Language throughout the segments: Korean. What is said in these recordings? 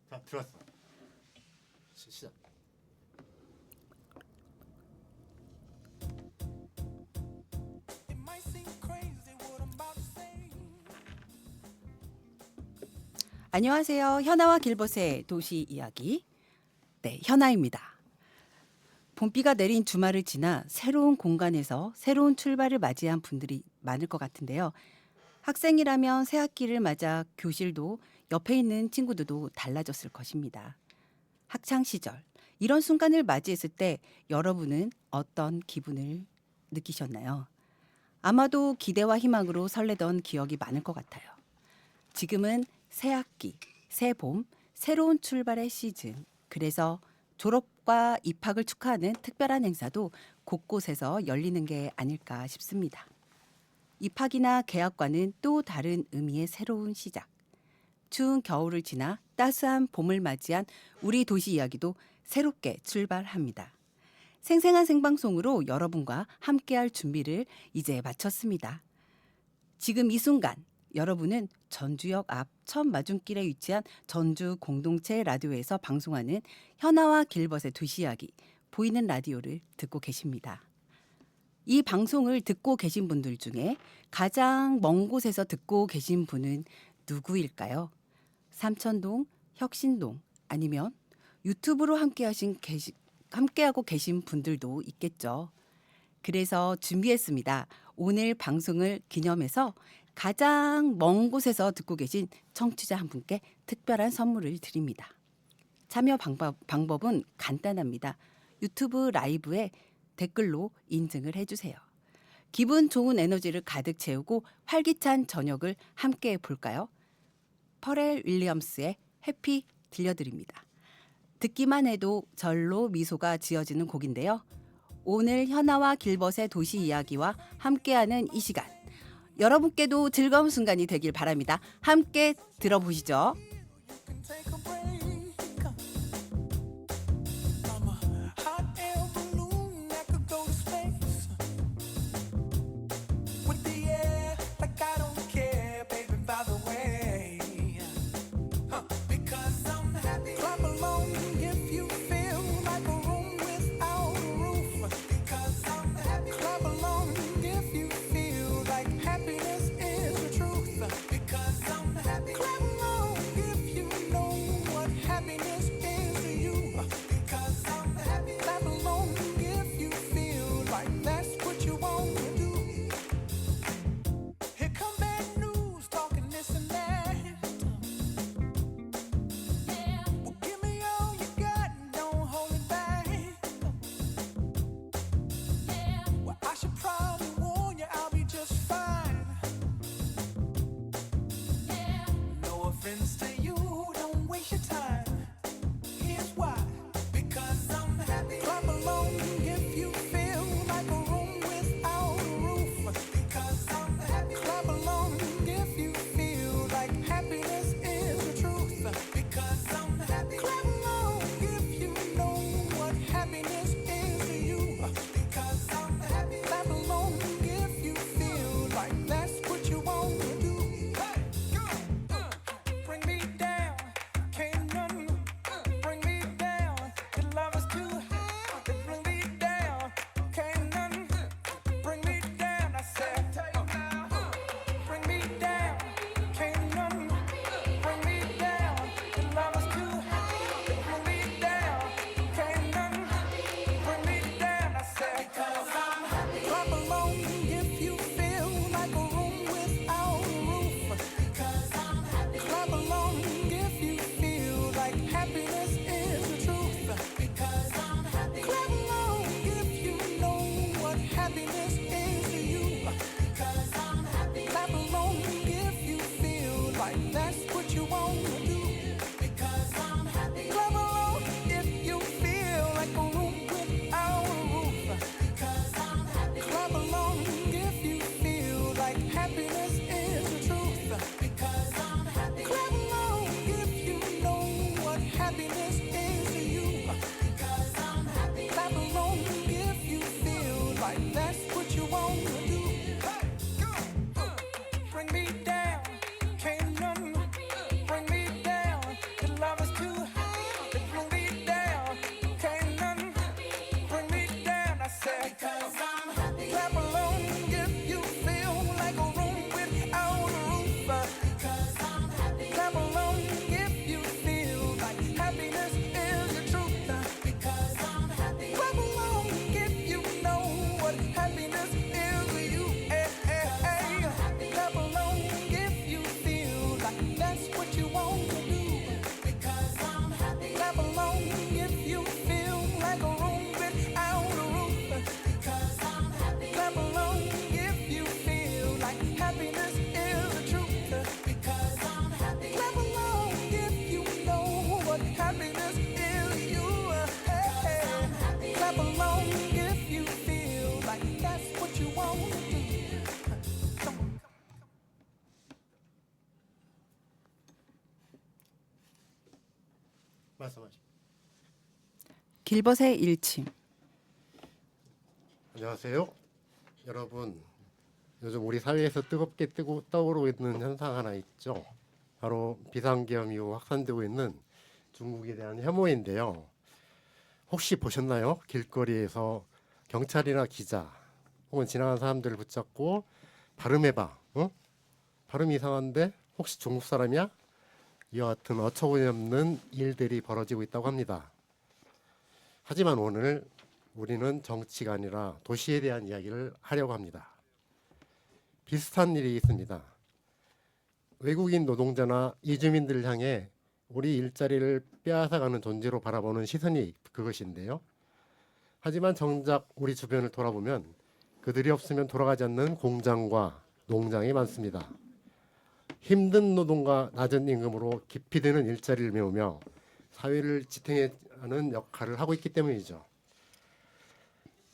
자, 들었어. 시작. 안녕하세요. 현아와 길벗의 도시 이야기. 네, 현아입니다. 봄비가 내린 주말을 지나 새로운 공간에서 새로운 출발을 맞이한 분들이 많을 것 같은데요. 학생이라면 새 학기를 맞아 교실도 옆에 있는 친구들도 달라졌을 것입니다. 학창 시절 이런 순간을 맞이했을 때 여러분은 어떤 기분을 느끼셨나요? 아마도 기대와 희망으로 설레던 기억이 많을 것 같아요. 지금은 새 학기, 새 봄, 새로운 출발의 시즌. 그래서 졸업과 입학을 축하하는 특별한 행사도 곳곳에서 열리는 게 아닐까 싶습니다. 입학이나 개학과는 또 다른 의미의 새로운 시작. 추운 겨울을 지나 따스한 봄을 맞이한 우리 도시 이야기도 새롭게 출발합니다. 생생한 생방송으로 여러분과 함께할 준비를 이제 마쳤습니다. 지금 이 순간 여러분은 전주역 앞 첫 맞은길에 위치한 전주 공동체 라디오에서 방송하는 현아와 길벗의 도시 이야기 보이는 라디오를 듣고 계십니다. 이 방송을 듣고 계신 분들 중에 가장 먼 곳에서 듣고 계신 분은 누구일까요? 삼천동, 혁신동 아니면 유튜브로 함께하고 계신 분들도 있겠죠. 그래서 준비했습니다. 오늘 방송을 기념해서 가장 먼 곳에서 듣고 계신 청취자 한 분께 특별한 선물을 드립니다. 참여 방법은 간단합니다. 유튜브 라이브에 댓글로 인증을 해주세요. 기분 좋은 에너지를 가득 채우고 활기찬 저녁을 함께 볼까요? 퍼렐 윌리엄스의 해피 들려드립니다. 듣기만 해도 절로 미소가 지어지는 곡인데요. 오늘 현아와 길벗의 도시 이야기와 함께하는 이 시간, 여러분께도 즐거운 순간이 되길 바랍니다. 함께 들어보시죠. Bring me down, can't 말씀하시죠. 길벗의 일침. 안녕하세요. 여러분, 요즘 우리 사회에서 뜨겁게 떠오르고 있는 현상 하나 있죠. 바로 비상계엄 이후 확산되고 있는 중국에 대한 혐오인데요. 혹시 보셨나요? 길거리에서 경찰이나 기자 혹은 지나가는 사람들을 붙잡고 발음해봐. 어? 발음 이상한데 혹시 중국 사람이야? 이와 같은 어처구니없는 일들이 벌어지고 있다고 합니다. 하지만 오늘 우리는 정치가 아니라 도시에 대한 이야기를 하려고 합니다. 비슷한 일이 있습니다. 외국인 노동자나 이주민들을 향해 우리 일자리를 빼앗아가는 존재로 바라보는 시선이 그것인데요. 하지만 정작 우리 주변을 돌아보면 그들이 없으면 돌아가지 않는 공장과 농장이 많습니다. 힘든 노동과 낮은 임금으로 깊이 드는 일자리를 메우며 사회를 지탱하는 역할을 하고 있기 때문이죠.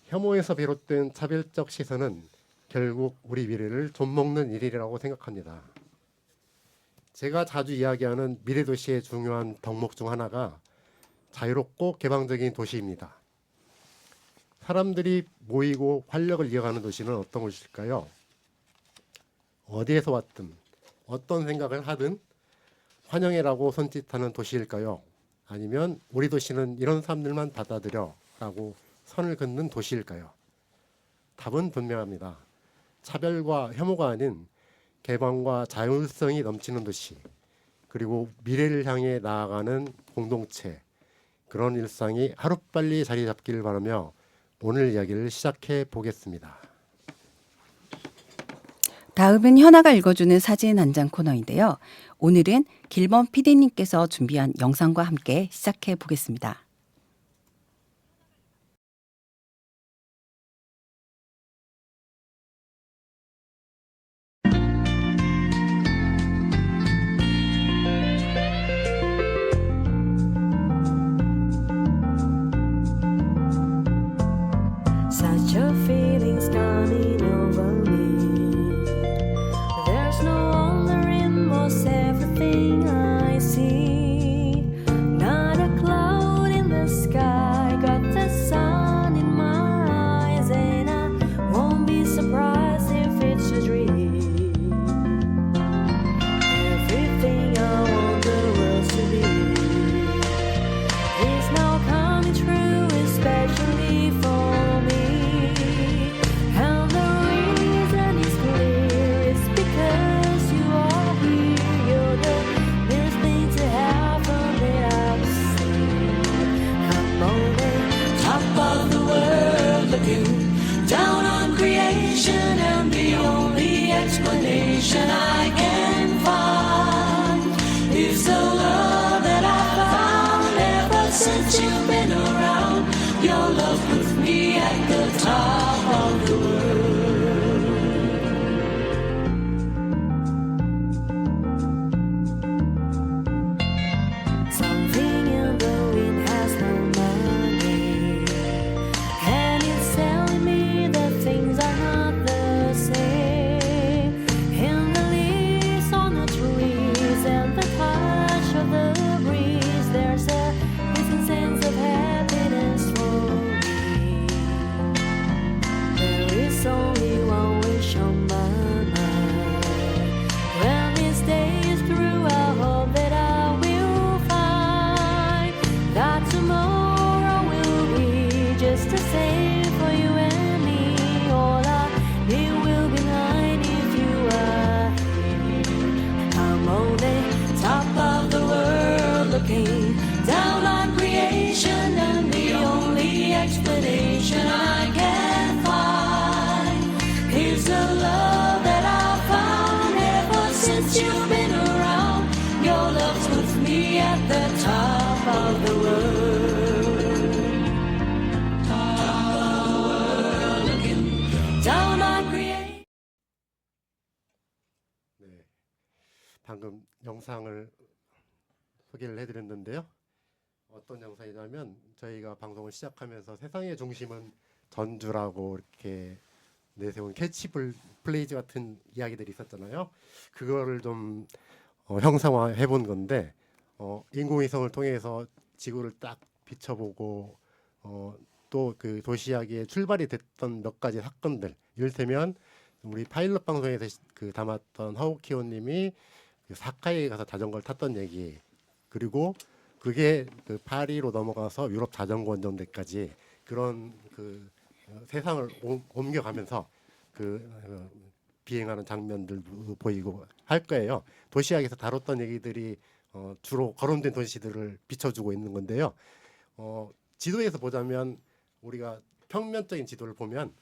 혐오에서 비롯된 차별적 시선은 결국 우리 미래를 좀먹는 일이라고 생각합니다. 제가 자주 이야기하는 미래 도시의 중요한 덕목 중 하나가 자유롭고 개방적인 도시입니다. 사람들이 모이고 활력을 이어가는 도시는 어떤 곳일까요? 어디에서 왔든 어떤 생각을 하든 환영해라고 손짓하는 도시일까요? 아니면 우리 도시는 이런 사람들만 받아들여 라고 선을 긋는 도시일까요? 답은 분명합니다. 차별과 혐오가 아닌 개방과 자율성이 넘치는 도시, 그리고 미래를 향해 나아가는 공동체, 그런 일상이 하루빨리 자리 잡기를 바라며 오늘 이야기를 시작해 보겠습니다. 다음은 현아가 읽어주는 사진 한 장 코너인데요. 오늘은 길범 PD님께서 준비한 영상과 함께 시작해 보겠습니다. Such a feeling's coming over me. There's no wonder in most everything I see. Not a cloud in the sky, got the sun in my eyes, and I won't be surprised if it's a dream. Everything I want the world to be is now coming true, especially for me. And the reason is clear, it's because you are here. You're the nearest thing to heaven that I've seen. I'm on the top of the world, looking down on creation, and the only explanation I can find is the love that I found ever since you've been around. Your love puts me at the top of the world. Something in the wind has known my name, and it's telling me that things are not the same. In the leaves on the trees and the touch of the breeze, there's a missing sense of happiness for me. There is only one wish on my mind. When this day is through, I hope that I will find that tomorrow will be just the same for you and me. All I need will be mine if you are here. I'm on the top of the world, looking down on creation, and the only explanation I can find is the love that I found ever since you've been around. Your love puts me at the top of the world. Top of the world, looking down on creation. 네, 방금 영상을 소개를 해드렸는데요. 어떤 영상이냐면 저희가 방송을 시작하면서 세상의 중심은 전주라고 이렇게 내세운 캐치플레이즈 같은 이야기들이 있었잖아요. 그거를 좀 형상화해 본 건데 인공위성을 통해서 지구를 딱 비춰보고 또 그 도시 이야기의 출발이 됐던 몇 가지 사건들, 이를테면 우리 파일럿 방송에서 그 담았던 하우키오님이 그 사카이에 가서 자전거를 탔던 얘기, 그리고 그게 그 파리로 넘어가서 유럽 자전거 원정대까지 그런 그 세상을 옮겨가면서 비행하는 장면들도 보이고 할 거예요. 도시학에서 다뤘던 얘기들이 주로 거론된 도시들을 비춰주고 있는 건데요. 지도에서 보자면 우리가 평면적인 지도를 보면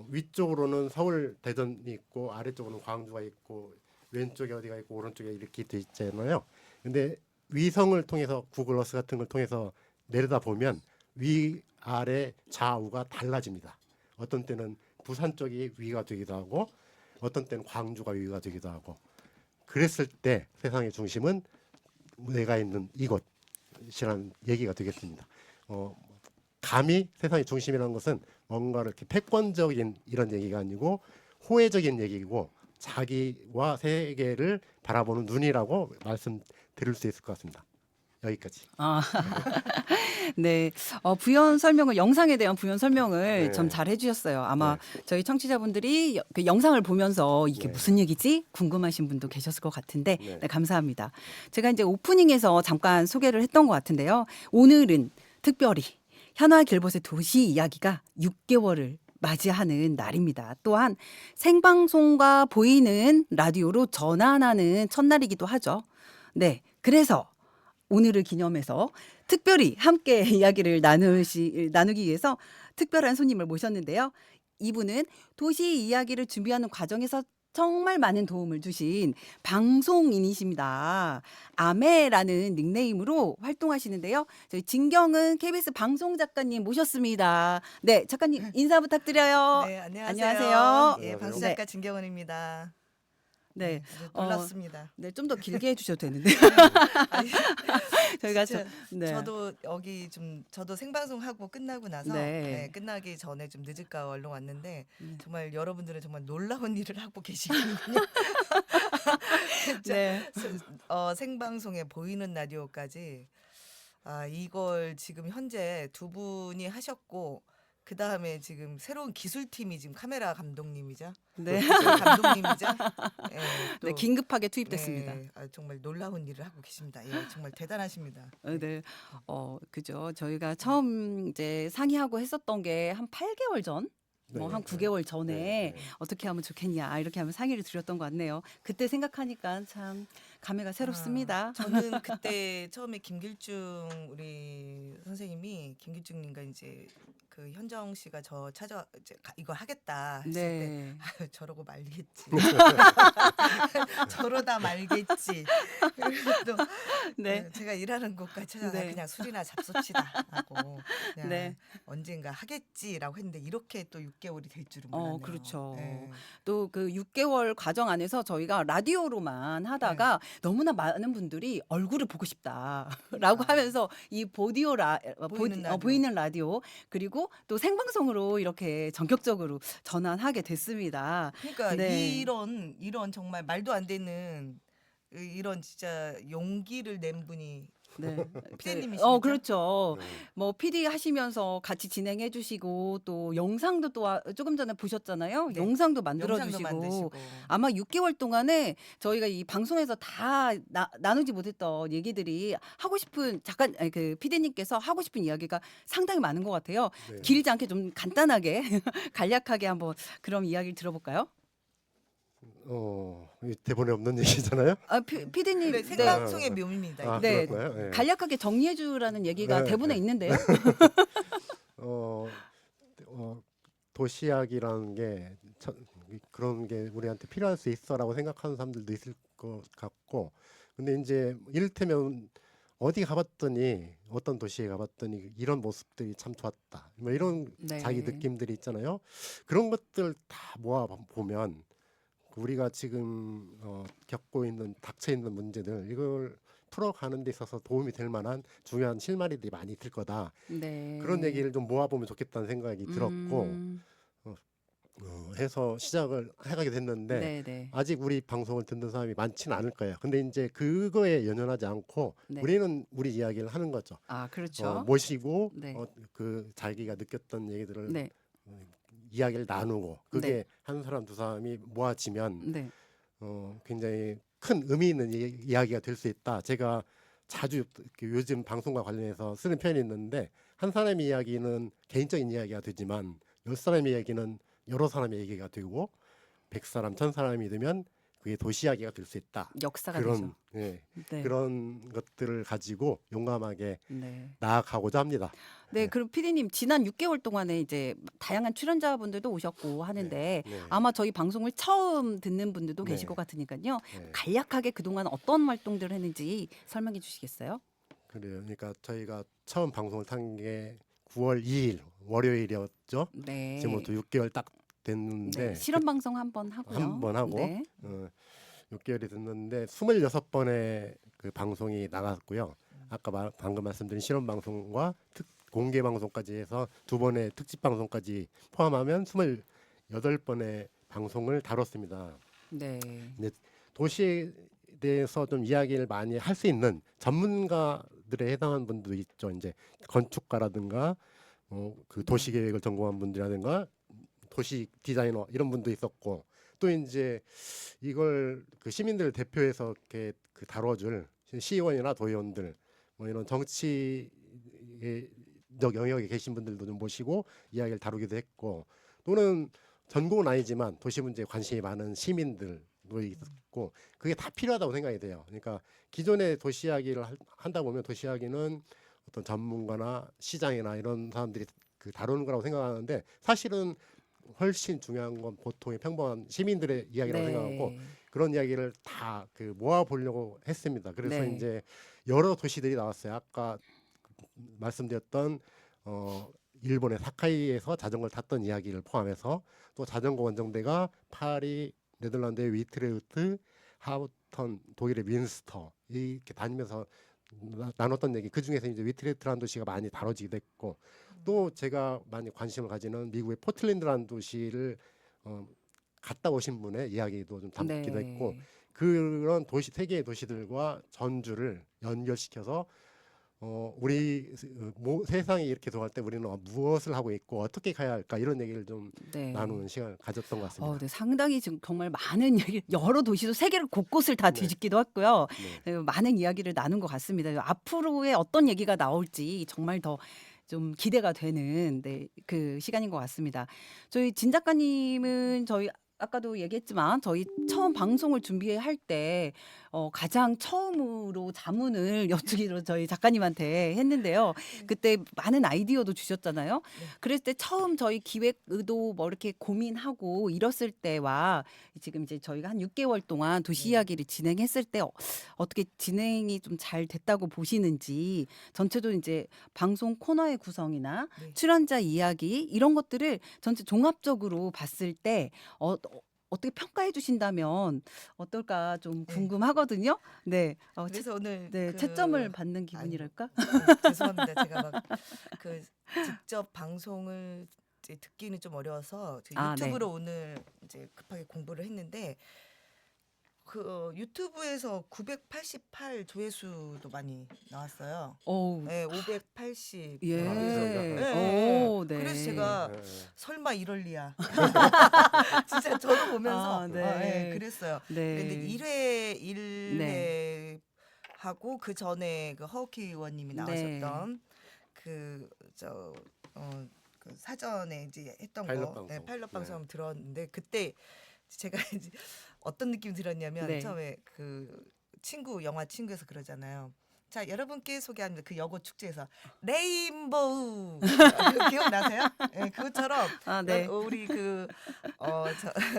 위쪽으로는 서울, 대전이 있고 아래쪽으로는 광주가 있고 왼쪽에 어디가 있고 오른쪽에 이렇게 돼 있잖아요. 근데 위성을 통해서 구글 어스 같은 걸 통해서 내려다 보면 위, 아래, 좌우가 달라집니다. 어떤 때는 부산 쪽이 위가 되기도 하고 어떤 때는 광주가 위가 되기도 하고, 그랬을 때 세상의 중심은 내가 있는 이곳이라는 얘기가 되겠습니다. 감히 세상의 중심이라는 것은 뭔가를 이렇게 패권적인 이런 얘기가 아니고 호혜적인 얘기고 자기와 세계를 바라보는 눈이라고 말씀드릴 수 있을 것 같습니다. 여기까지. 네, 부연 설명을 영상에 대한 부연 설명을 네. 좀 잘 해주셨어요. 아마 저희 청취자분들이 그 영상을 보면서 이게 무슨 얘기지 궁금하신 분도 계셨을 것 같은데 네, 감사합니다. 제가 이제 오프닝에서 잠깐 소개를 했던 것 같은데요. 오늘은 특별히 현아 길벗의 도시 이야기가 6개월을 맞이하는 날입니다. 또한 생방송과 보이는 라디오로 전환하는 첫날이기도 하죠. 네, 그래서 오늘을 기념해서 특별히 함께 이야기를 나누기 위해서 특별한 손님을 모셨는데요. 이분은 도시 이야기를 준비하는 과정에서 정말 많은 도움을 주신 방송인이십니다. 아메라는 닉네임으로 활동하시는데요. 저희 진경은 KBS 방송 작가님 모셨습니다. 네, 작가님 인사 부탁드려요. 네, 안녕하세요. 안녕하세요. 예, 안녕하세요. 방송작가 진경원입니다. 네, 아주 놀랍습니다. 네, 좀 더 길게 해주셔도 되는데. 아니, 저희가 진짜 네. 저도 여기 좀 저도 생방송하고 끝나고 나서 네. 끝나기 전에 좀 늦을까 얼른 왔는데 네. 정말 여러분들은 정말 놀라운 일을 하고 계시군요. 진짜 네. 생방송에 보이는 라디오까지 이걸 지금 현재 두 분이 하셨고 그 다음에 지금 새로운 기술팀이 지금 카메라 감독님이죠. 네. 감독님이죠. 예, 또, 네, 긴급하게 투입됐습니다. 네, 정말 놀라운 일을 하고 계십니다. 예, 정말 대단하십니다. 네, 그죠. 저희가 처음 이제 상의하고 했었던 게 한 8개월 전, 뭐 네, 한 네. 9개월 전에 네. 어떻게 하면 좋겠냐 이렇게 하면 상의를 드렸던 것 같네요. 그때 생각하니까 참 감회가 새롭습니다. 저는 그때 처음에 김길중 우리 선생님이 김길중님과 이제 그 현정 씨가 저 이제 이거 하겠다 했을 때 네. 아유, 저러고 말겠지. 저러다 말겠지. 그리고 또 네. 제가 일하는 곳까지 찾아가 네. 그냥 술이나 잡수치다 하고 그냥 네. 언젠가 하겠지라고 했는데 이렇게 또 6개월이 될 줄은 몰랐네요. 그렇죠. 네. 또 그 6개월 과정 안에서 저희가 라디오로만 하다가 너무나 많은 분들이 얼굴을 보고 싶다라고 그러니까. 하면서 이 보이는 라디오. 보이는 라디오 그리고 또 생방송으로 이렇게 전격적으로 전환하게 됐습니다. 그러니까 네. 이런 정말 말도 안 되는 이런 진짜 용기를 낸 분이 네. PD님이시죠? 그렇죠. 네. 뭐 PD 하시면서 같이 진행해 주시고 또 영상도 또 조금 전에 보셨잖아요. 네. 영상도 만들어 영상도 주시고 만드시고 아마 6개월 동안에 저희가 이 방송에서 다 나누지 못했던 얘기들이 하고 싶은 그 PD님께서 하고 싶은 이야기가 상당히 많은 것 같아요. 네. 길지 않게 좀 간단하게 간략하게 한번 그럼 이야기를 들어볼까요? 이 대본에 없는 얘기잖아요. PD님 그래, 생방송의 묘미입니다. 아, 네. 그럴까요? 네. 간략하게 정리해 주라는 얘기가 네, 대본에 네. 있는데요. 도시학이라는 게 그런 게 우리한테 필요할 수 있어라고 생각하는 사람들도 있을 것 같고, 근데 이제 이를테면 어디 가봤더니 어떤 도시에 가봤더니 이런 모습들이 참 좋았다, 뭐 이런 네. 자기 느낌들이 있잖아요. 그런 것들 다 모아 보면 우리가 지금 겪고 있는 닥쳐 있는 문제들, 이걸 풀어가는 데 있어서 도움이 될 만한 중요한 실마리들이 많이 있을 거다. 네. 그런 얘기를 좀 모아보면 좋겠다는 생각이 들었고, 음. 해서 시작을 해가게 됐는데 네, 네. 아직 우리 방송을 듣는 사람이 많지는 않을 거예요. 근데 이제 그거에 연연하지 않고 네. 우리는 우리 이야기를 하는 거죠. 아, 그렇죠. 모시고 네. 그 자기가 느꼈던 얘기들을 네. 이야기를 나누고 그게 네. 한 사람 두 사람이 모아지면 네. 굉장히 큰 의미 있는 이야기가 될 수 있다. 제가 자주 요즘 방송과 관련해서 쓰는 표현이 있는데 한 사람의 이야기는 개인적인 이야기가 되지만 10사람의 이야기는 여러 사람의 얘기가 되고 100사람, 1000사람이 되면 그게 도시 이야기가 될 수 있다. 역사가 그런 되죠. 네. 그런 것들을 가지고 용감하게 네. 나아가고자 합니다. 네, 그럼 PD님 지난 6개월 동안에 이제 다양한 출연자분들도 오셨고 하는데 네. 아마 저희 방송을 처음 듣는 분들도 네. 계실 것 같으니까요. 네. 간략하게 그동안 어떤 활동들을 했는지 설명해 주시겠어요? 그래요. 그러니까 저희가 처음 방송을 탄 게 9월 2일 월요일이었죠. 네. 지금부터 6개월 딱 됐는데 네, 실험 방송 한번 하고요. 한 번 하고 네. 6개월이 됐는데 26번의 그 방송이 나갔고요. 아까 방금 말씀드린 실험 방송과 공개 방송까지 해서 2번의 특집 방송까지 포함하면 28번의 방송을 다뤘습니다. 네. 도시에 대해서 좀 이야기를 많이 할 수 있는 전문가들에 해당하는 분도 있죠. 이제 건축가라든가 그 도시 계획을 전공한 분들이라든가 도시 디자이너 이런 분도 있었고 또 이제 이걸 그 시민들을 대표해서 이렇게 그 다뤄줄 시의원이나 도의원들 뭐 이런 정치적 영역에 계신 분들도 좀 모시고 이야기를 다루기도 했고 또는 전공은 아니지만 도시 문제에 관심이 많은 시민들도 있었고 그게 다 필요하다고 생각이 돼요. 그러니까 기존의 도시 이야기를 한다 보면 도시 이야기는 어떤 전문가나 시장이나 이런 사람들이 그 다루는 거라고 생각하는데 사실은 훨씬 중요한 건 보통의 평범한 시민들의 이야기라고 생각하고 그런 이야기를 다 그 모아 보려고 했습니다. 그래서 네. 이제 여러 도시들이 나왔어요. 아까 말씀드렸던 일본의 사카이에서 자전거를 탔던 이야기를 포함해서 또 자전거 원정대가 파리, 네덜란드의 위트레흐트, 하우턴, 독일의 민스터 이렇게 다니면서 나눴던 얘기. 그 중에서 이제 위트레흐트라는 도시가 많이 다뤄지기도 했고 또 제가 많이 관심을 가지는 미국의 포틀랜드라는 도시를 갔다 오신 분의 이야기도 좀 담기도 네. 했고 그런 도시 세계의 도시들과 전주를 연결시켜서 우리 세상이 이렇게 돌아갈 때 우리는 무엇을 하고 있고 어떻게 가야 할까 이런 얘기를 좀 네. 나누는 시간을 가졌던 것 같습니다. 네, 상당히 지금 정말 많은 이야기, 여러 도시도 세계를 곳곳을 다 네. 뒤집기도 했고요. 네. 많은 이야기를 나눈 것 같습니다. 앞으로의 어떤 얘기가 나올지 정말 더 좀 기대가 되는 그 시간인 것 같습니다. 저희 진 작가님은 저희 아까도 얘기했지만 저희 처음 방송을 준비할 때 가장 처음으로 자문을 여쭈기로 저희 작가님한테 했는데요. 그때 많은 아이디어도 주셨잖아요. 네. 그랬을 때 처음 저희 기획 의도 뭐 이렇게 고민하고 이뤘을 때와 지금 이제 저희가 한 6개월 동안 도시 이야기를 진행했을 때 어떻게 진행이 좀 잘 됐다고 보시는지 전체적으로 이제 방송 코너의 구성이나 네. 출연자 이야기 이런 것들을 전체 종합적으로 봤을 때 어떻게 평가해 주신다면 어떨까 좀 네. 궁금하거든요. 네. 그래서 오늘 네, 채점을 받는 기분이랄까? 죄송합니다. 제가 막 그 직접 방송을 이제 듣기는 좀 어려워서 유튜브로 오늘 이제 급하게 공부를 했는데 그 유튜브에서 988 조회수도 많이 나왔어요. 어우. 네, 580. 예. 네. 오, 네. 그래서 제가 네. 설마 이럴 리야. 진짜 저도 보면서 네. 그랬어요. 네. 근데 1회 네. 하고 그 전에 그 허우키 의원님이 나오셨던 그 사전에 이제 했던 파일럿 거, 방송. 파일럿 네. 방송 들었는데 그때 제가 이제 어떤 느낌이 들었냐면 네. 처음에 그 영화 친구에서 그러잖아요. 자, 여러분께 소개합니다. 그 여고 축제에서 레인보우 기억나세요? 네, 그것처럼 네. 우리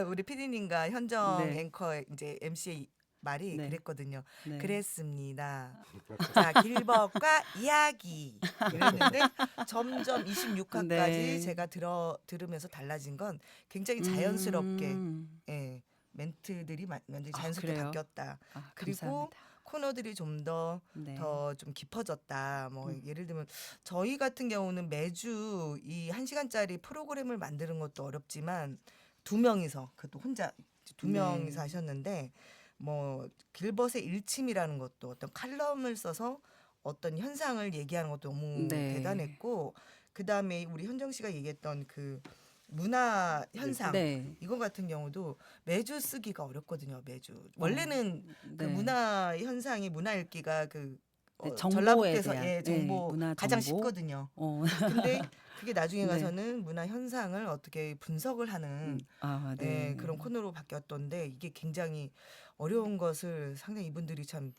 우리 PD님과 현정 네. 앵커 이제 MC의 말이 네. 그랬거든요. 네. 그랬습니다. 자, 길벗과 이야기 이랬는데 점점 26화까지 네. 제가 들으면서 달라진 건 굉장히 자연스럽게 멘트들이 완전히 자연스럽게 그래요? 바뀌었다. 그리고 감사합니다. 코너들이 좀 더 네. 좀 깊어졌다. 뭐 예를 들면 저희 같은 경우는 매주 이 1시간짜리 프로그램을 만드는 것도 어렵지만 두 명이서 그것도 혼자 두 네. 명이서 하셨는데 뭐 길벗의 일침이라는 것도 어떤 칼럼을 써서 어떤 현상을 얘기하는 것도 너무 네. 대단했고 그다음에 우리 현정 씨가 얘기했던 그 문화 현상 네. 이거 같은 경우도 매주 쓰기가 어렵거든요. 매주 원래는 그 네. 문화 현상이 문화 읽기가 그 네, 정보에 전라북도에서 대한, 예, 정보 문화 가장 정보. 쉽거든요. 어, 근데 그게 나중에 네. 가서는 문화 현상을 어떻게 분석을 하는 아, 네. 예, 그런 코너로 바뀌었던데 이게 굉장히 어려운 것을 상당히 이분들이 참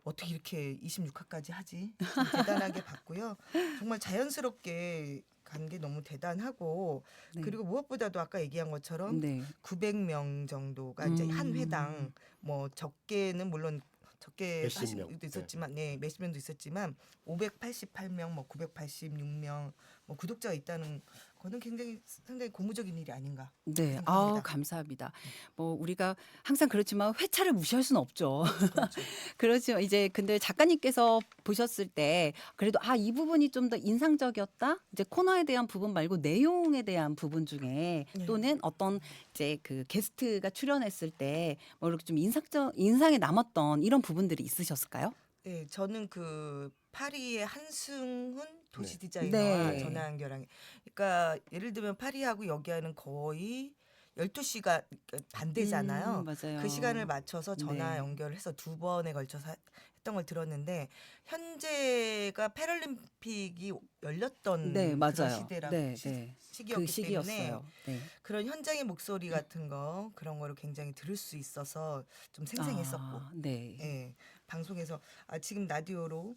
어떻게 이렇게 26화까지 하지? 참 대단하게 봤고요. 정말 자연스럽게 간 게 너무 대단하고 네. 그리고 무엇보다도 아까 얘기한 것처럼 네. 900명 정도가 이제 한 회당 뭐 적게는 물론 적게 몇십 하신 명. 분도 있었지만 네, 몇십 명도 있었지만 588명 뭐 986명 뭐 구독자가 있다는 거는 굉장히 상당히 고무적인 일이 아닌가 네. 생각합니다. 아우, 감사합니다. 뭐 우리가 항상 그렇지만 회차를 무시할 수는 없죠. 그렇죠. 그렇죠. 이제 근데 작가님께서 보셨을 때 그래도 이 부분이 좀 더 인상적이었다. 이제 코너에 대한 부분 말고 내용에 대한 부분 중에 네. 또는 어떤 이제 그 게스트가 출연했을 때 뭐 이렇게 좀 인상에 남았던 이런 부분들이 있으셨을까요? 네, 저는 그 파리의 한승훈 도시 디자이너와 네. 전화 연결한. 그러니까 예를 들면 파리하고 여기하는 거의 12시가 반대잖아요. 맞아요. 그 시간을 맞춰서 전화 네. 연결을 해서 두 번에 걸쳐서 했던 걸 들었는데 현재가 패럴림픽이 열렸던 네, 그런 맞아요. 시대라고 네, 네. 시기였기 그 때문에 시기였어요. 네. 그런 현장의 목소리 같은 거 그런 거를 굉장히 들을 수 있어서 좀 생생했었고 네. 예, 방송에서 지금 라디오로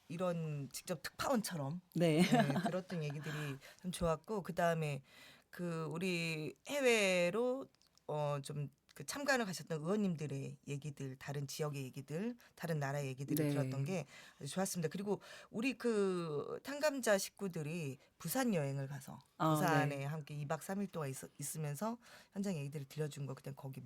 이런 직접 특파원처럼 네. 예, 들었던 얘기들이 참 좋았고 그 다음에 그 우리 해외로 좀 그 참관을 가셨던 의원님들의 얘기들, 다른 지역의 얘기들, 다른 나라의 얘기들을 네. 들었던 게 아주 좋았습니다. 그리고 우리 그 탕감자 식구들이 부산 여행을 가서 부산에 네. 함께 2박 3일 동안 있으면서 현장 얘기들을 들려준 거 그때 거기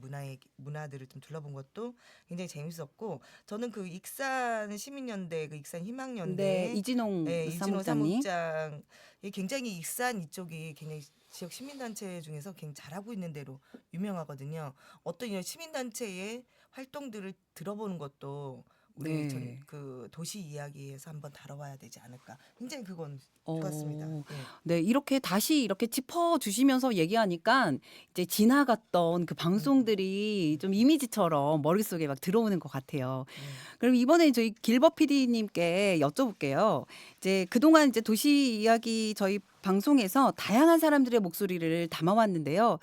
문화들을 좀 둘러본 것도 굉장히 재밌었고 저는 그 익산 시민연대 그 익산 희망연대 네, 이진홍 이진호 사무장님. 사무장이 굉장히 익산 이쪽이 굉장히 지역 시민단체 중에서 굉장히 잘하고 있는 데로 유명하거든요. 어떤 이런 시민단체의 활동들을 들어보는 것도 우리 네. 그 도시 이야기에서 한번 다뤄봐야 되지 않을까. 굉장히 그건 어, 좋았습니다. 예. 네, 이렇게 다시 이렇게 짚어 주시면서 얘기하니까 이제 지나갔던 그 방송들이 좀 이미지처럼 머릿속에 막 들어오는 것 같아요. 그럼 이번에 저희 길버 PD님께 여쭤볼게요. 이제 그동안 이제 도시 이야기 저희 방송에서 다양한 사람들의 목소리를 담아왔는데요.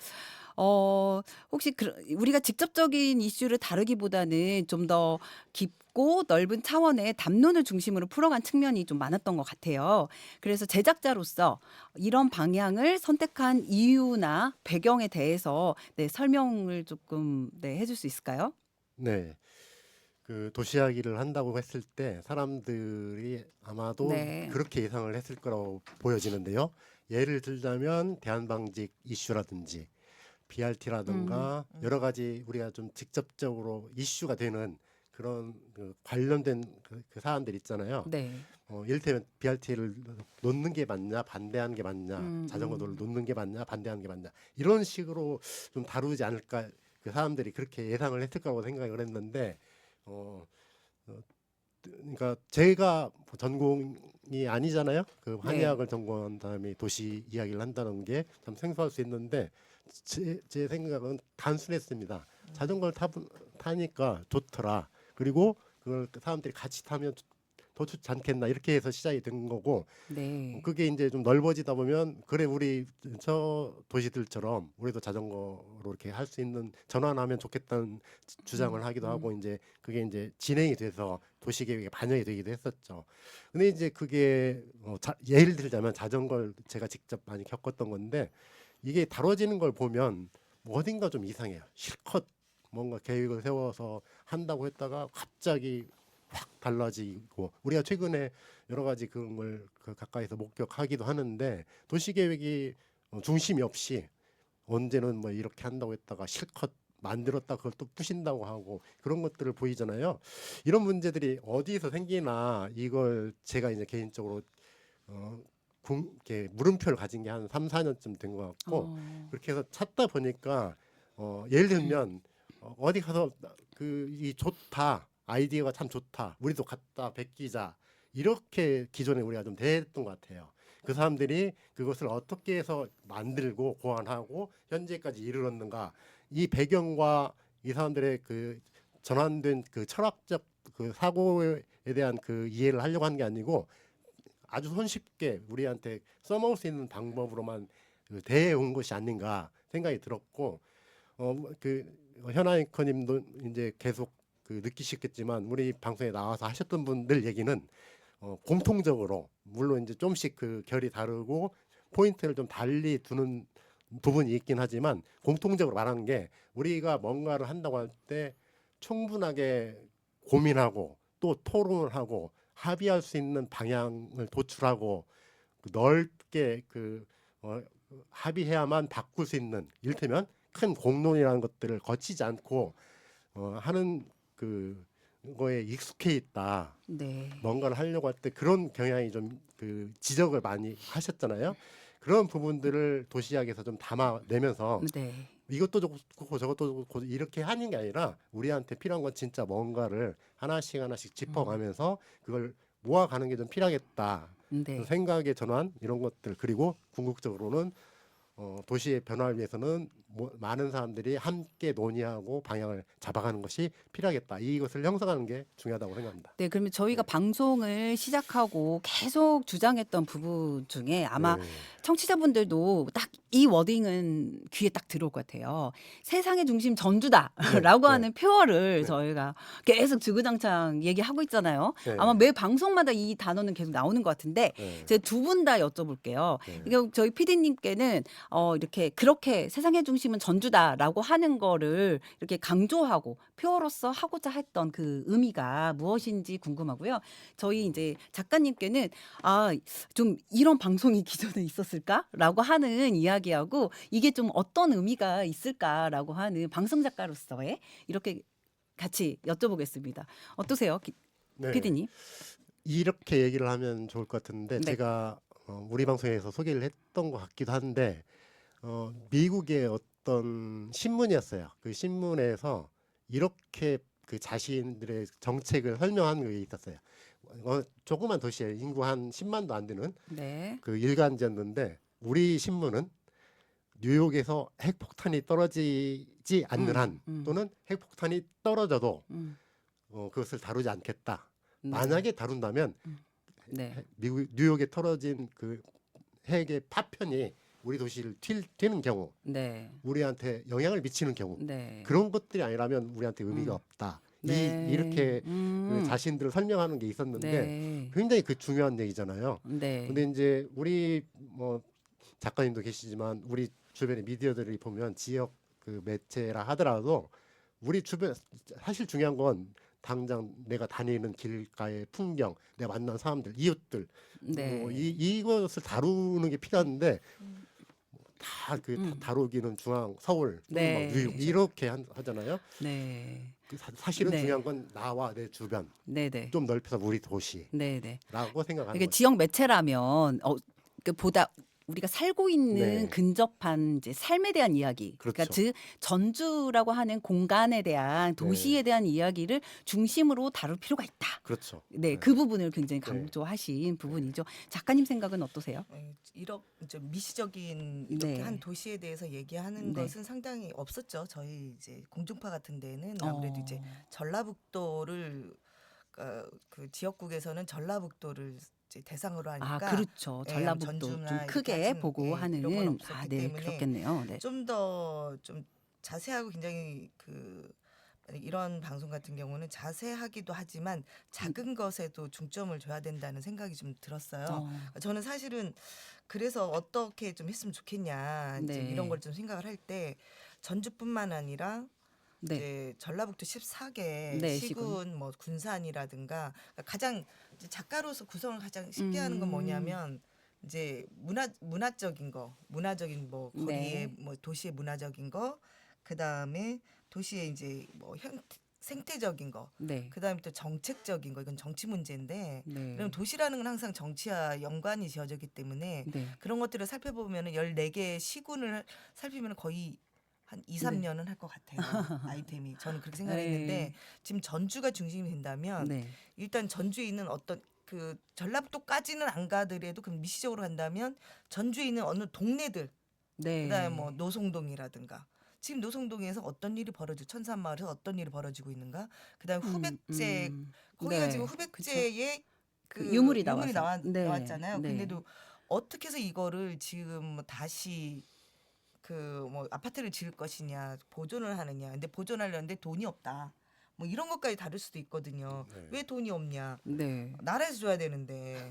혹시 우리가 직접적인 이슈를 다루기보다는 좀 더 깊고 넓은 차원의 담론을 중심으로 풀어간 측면이 좀 많았던 것 같아요. 그래서 제작자로서 이런 방향을 선택한 이유나 배경에 대해서 설명을 조금 해줄 수 있을까요? 네. 그 도시 이야기를 한다고 했을 때 사람들이 아마도 네. 그렇게 예상을 했을 거라고 보여지는데요. 예를 들자면 대한방직 이슈라든지 BRT라든가 여러 가지 우리가 좀 직접적으로 이슈가 되는 그런 그 관련된 그 사안들 있잖아요. 네. 이를테면 BRT를 놓는 게 맞냐, 반대하는 게 맞냐, 자전거도를 놓는 게 맞냐, 반대하는 게 맞냐 이런 식으로 좀 다루지 않을까. 그 사람들이 그렇게 예상을 했을 거라고 생각을 했는데 그러니까 제가 전공이 아니잖아요. 그 한의학을 전공한 다음에 도시 이야기를 한다는 게 참 생소할 수 있는데 제 생각은 단순했습니다. 자전거를 타니까 좋더라. 그리고 그걸 사람들이 같이 타면 더 좋지 않겠나 이렇게 해서 시작이 된 거고 네. 그게 이제 좀 넓어지다 보면 그래 우리 저 도시들처럼 우리도 자전거로 이렇게 할 수 있는 전환하면 좋겠다는 주장을 하기도 하고 이제 그게 이제 진행이 돼서 도시 계획에 반영이 되기도 했었죠. 근데 이제 그게 예를 들자면 자전거를 제가 직접 많이 겪었던 건데 이게 다뤄지는 걸 보면 뭐 어딘가 좀 이상해요. 실컷 뭔가 계획을 세워서 한다고 했다가 갑자기 확 달라지고 우리가 최근에 여러 가지 그런 걸 가까이서 목격하기도 하는데 도시계획이 중심이 없이 언제는 뭐 이렇게 한다고 했다가 실컷 만들었다 그걸 또 부신다고 하고 그런 것들을 보이잖아요. 이런 문제들이 어디서 생기나 이걸 제가 이제 개인적으로 이렇게 물음표를 가진 게 한 3, 4년쯤 된 것 같고 그렇게 해서 찾다 보니까 예를 들면 어디 가서 이 좋다 아이디어가 참 좋다 우리도 갖다 베끼자 이렇게 기존에 우리가 좀 대했던 것 같아요. 그 사람들이 그것을 어떻게 해서 만들고 고안하고 현재까지 이르렀는가 이 배경과 이 사람들의 그 전환된 그 철학적 그 사고에 대한 그 이해를 하려고 하는 게 아니고 아주 손쉽게 우리한테 써먹을 수 있는 방법으로만 대해온 것이 아닌가 생각이 들었고 그 현아 앵커님도 이제 계속 그 느끼셨겠지만 우리 방송에 나와서 하셨던 분들 얘기는 공통적으로 물론 이제 좀씩 그 결이 다르고 포인트를 좀 달리 두는 부분이 있긴 하지만 공통적으로 말하는 게 우리가 뭔가를 한다고 할 때 충분하게 고민하고 또 토론을 하고 합의할 수 있는 방향을 도출하고 넓게 합의해야만 바꿀 수 있는 이를테면 큰 공론이라는 것들을 거치지 않고 하는 그거에 익숙해 있다. 네. 뭔가를 하려고 할 때 그런 경향이 좀 그 지적을 많이 하셨잖아요. 그런 부분들을 도시락에서 좀 담아내면서 네. 이것도 좋고 저것도 좋고 이렇게 하는 게 아니라 우리한테 필요한 건 진짜 뭔가를 하나씩 짚어가면서 그걸 모아가는 게 좀 필요하겠다. 네. 생각의 전환 이런 것들 그리고 궁극적으로는 도시의 변화를 위해서는 많은 사람들이 함께 논의하고 방향을 잡아가는 것이 필요하겠다. 이것을 형성하는 게 중요하다고 생각합니다. 네, 그러면 저희가 방송을 시작하고 계속 주장했던 부분 중에 아마 네. 청취자분들도 딱 이 워딩은 귀에 딱 들어올 것 같아요. 세상의 중심 전주다라고 네. 하는 표어를 네. 저희가 계속 주구장창 얘기하고 있잖아요. 네. 아마 매 방송마다 이 단어는 계속 나오는 것 같은데 네. 제가 두 분 다 여쭤볼게요. 네. 이게 저희 PD님께는 이렇게 그렇게 세상의 중심은 전주다라고 하는 거를 이렇게 강조하고 표어로서 하고자 했던 그 의미가 무엇인지 궁금하고요. 저희 이제 작가님께는 좀 이런 방송이 기존에 있었을까라고 하는 이야기하고 이게 좀 어떤 의미가 있을까라고 하는 방송 작가로서의 이렇게 같이 여쭤보겠습니다. 어떠세요, 네. PD님? 이렇게 얘기를 하면 좋을 것 같은데 네. 제가 우리 방송에서 소개를 했던 것 같기도 한데 미국의 어떤 신문이었어요. 그 신문에서 이렇게 그 자신들의 정책을 설명한 게 있었어요. 조그만 도시에 인구 한 10만도 안 되는 네. 그 일간지였는데 우리 신문은 뉴욕에서 핵폭탄이 떨어지지 않는 한 또는 핵폭탄이 떨어져도 그것을 다루지 않겠다. 네. 만약에 다룬다면 네. 미국 뉴욕에 떨어진 그 핵의 파편이 우리 도시를 튀는 경우 네. 우리한테 영향을 미치는 경우 네. 그런 것들이 아니라면 우리한테 의미가 없다. 네. 이렇게 그 자신들을 설명하는 게 있었는데 네. 굉장히 그 중요한 얘기잖아요. 네. 근데 이제 우리 뭐 작가님도 계시지만 우리 주변의 미디어들이 보면 지역 그 매체라 하더라도 우리 주변 사실 중요한 건 당장 내가 다니는 길가의 풍경, 내가 만난 사람들, 이웃들 네. 이것을 다루는 게 필요한데 다 다루기는 중앙, 서울, 또는 네. 막 뉴욕 이렇게 하잖아요. 네. 사실은 네. 중요한 건 나와 내 주변 네. 네. 좀 넓혀서 우리 도시라고 네. 네. 생각하는 이게 거죠. 지역 매체라면 보다 우리가 살고 있는 네. 근접한 이제 삶에 대한 이야기, 그러니까 그렇죠. 즉 전주라고 하는 공간에 대한 도시에 대한 이야기를 중심으로 다룰 필요가 있다. 그렇죠. 네, 그 부분을 굉장히 강조하신 부분이죠. 작가님 생각은 어떠세요? 이렇게 미시적인 이렇게 네. 한 도시에 대해서 얘기하는 네. 것은 상당히 없었죠. 저희 이제 공중파 같은 데는 아무래도 이제 전라북도를 그 지역국에서는 전라북도를 이제 대상으로 하니까 그렇죠. 예, 전라북도 전주나 좀 이렇게 크게 같은, 보고 이런 건 하는 없었기 네, 때문에 그렇겠네요. 네. 좀 더 좀 자세하고 굉장히 이런 방송 같은 경우는 자세하기도 하지만 작은 것에도 중점을 줘야 된다는 생각이 좀 들었어요. 저는 사실은 그래서 어떻게 좀 했으면 좋겠냐 이제 네. 이런 걸 좀 생각을 할 때 전주뿐만 아니라 네. 이제 전라북도 14개 네, 시군 뭐 군산이라든가 가장 이제 작가로서 구성을 가장 쉽게 하는 건 뭐냐면 이제 문화적인 거, 문화적인 뭐 거리의 네. 뭐 도시의 문화적인 거, 그 다음에 도시의 이제 뭐 생태적인 거, 네. 그다음에 또 정책적인 거, 이건 정치 문제인데 네. 그럼 도시라는 건 항상 정치와 연관이 지어졌기 때문에 네. 그런 것들을 살펴보면은 14개의 시군을 살피면 거의 한 2, 3년은 할 것 같아요. 아이템이. 저는 그렇게 생각했는데 네. 지금 전주가 중심이 된다면 네. 일단 전주에 있는 어떤 그 전라북도까지는 안 가더라도 그럼 미시적으로 간다면 전주에 있는 어느 동네들 네. 그다음에 뭐 노송동이라든가 지금 노송동에서 어떤 일이 천산마을에서 어떤 일이 벌어지고 있는가 그다음에 후백제 거기가 네. 지금 그쵸. 후백제의 그 유물이 유물이 나와서. 네. 나왔잖아요. 네. 근데도 어떻게 해서 이거를 지금 뭐 다시 그 뭐 아파트를 지을 것이냐 보존을 하느냐 근데 보존하려는데 돈이 없다 뭐 이런 것까지 다를 수도 있거든요. 네. 왜 돈이 없냐 네. 나라에서 줘야 되는데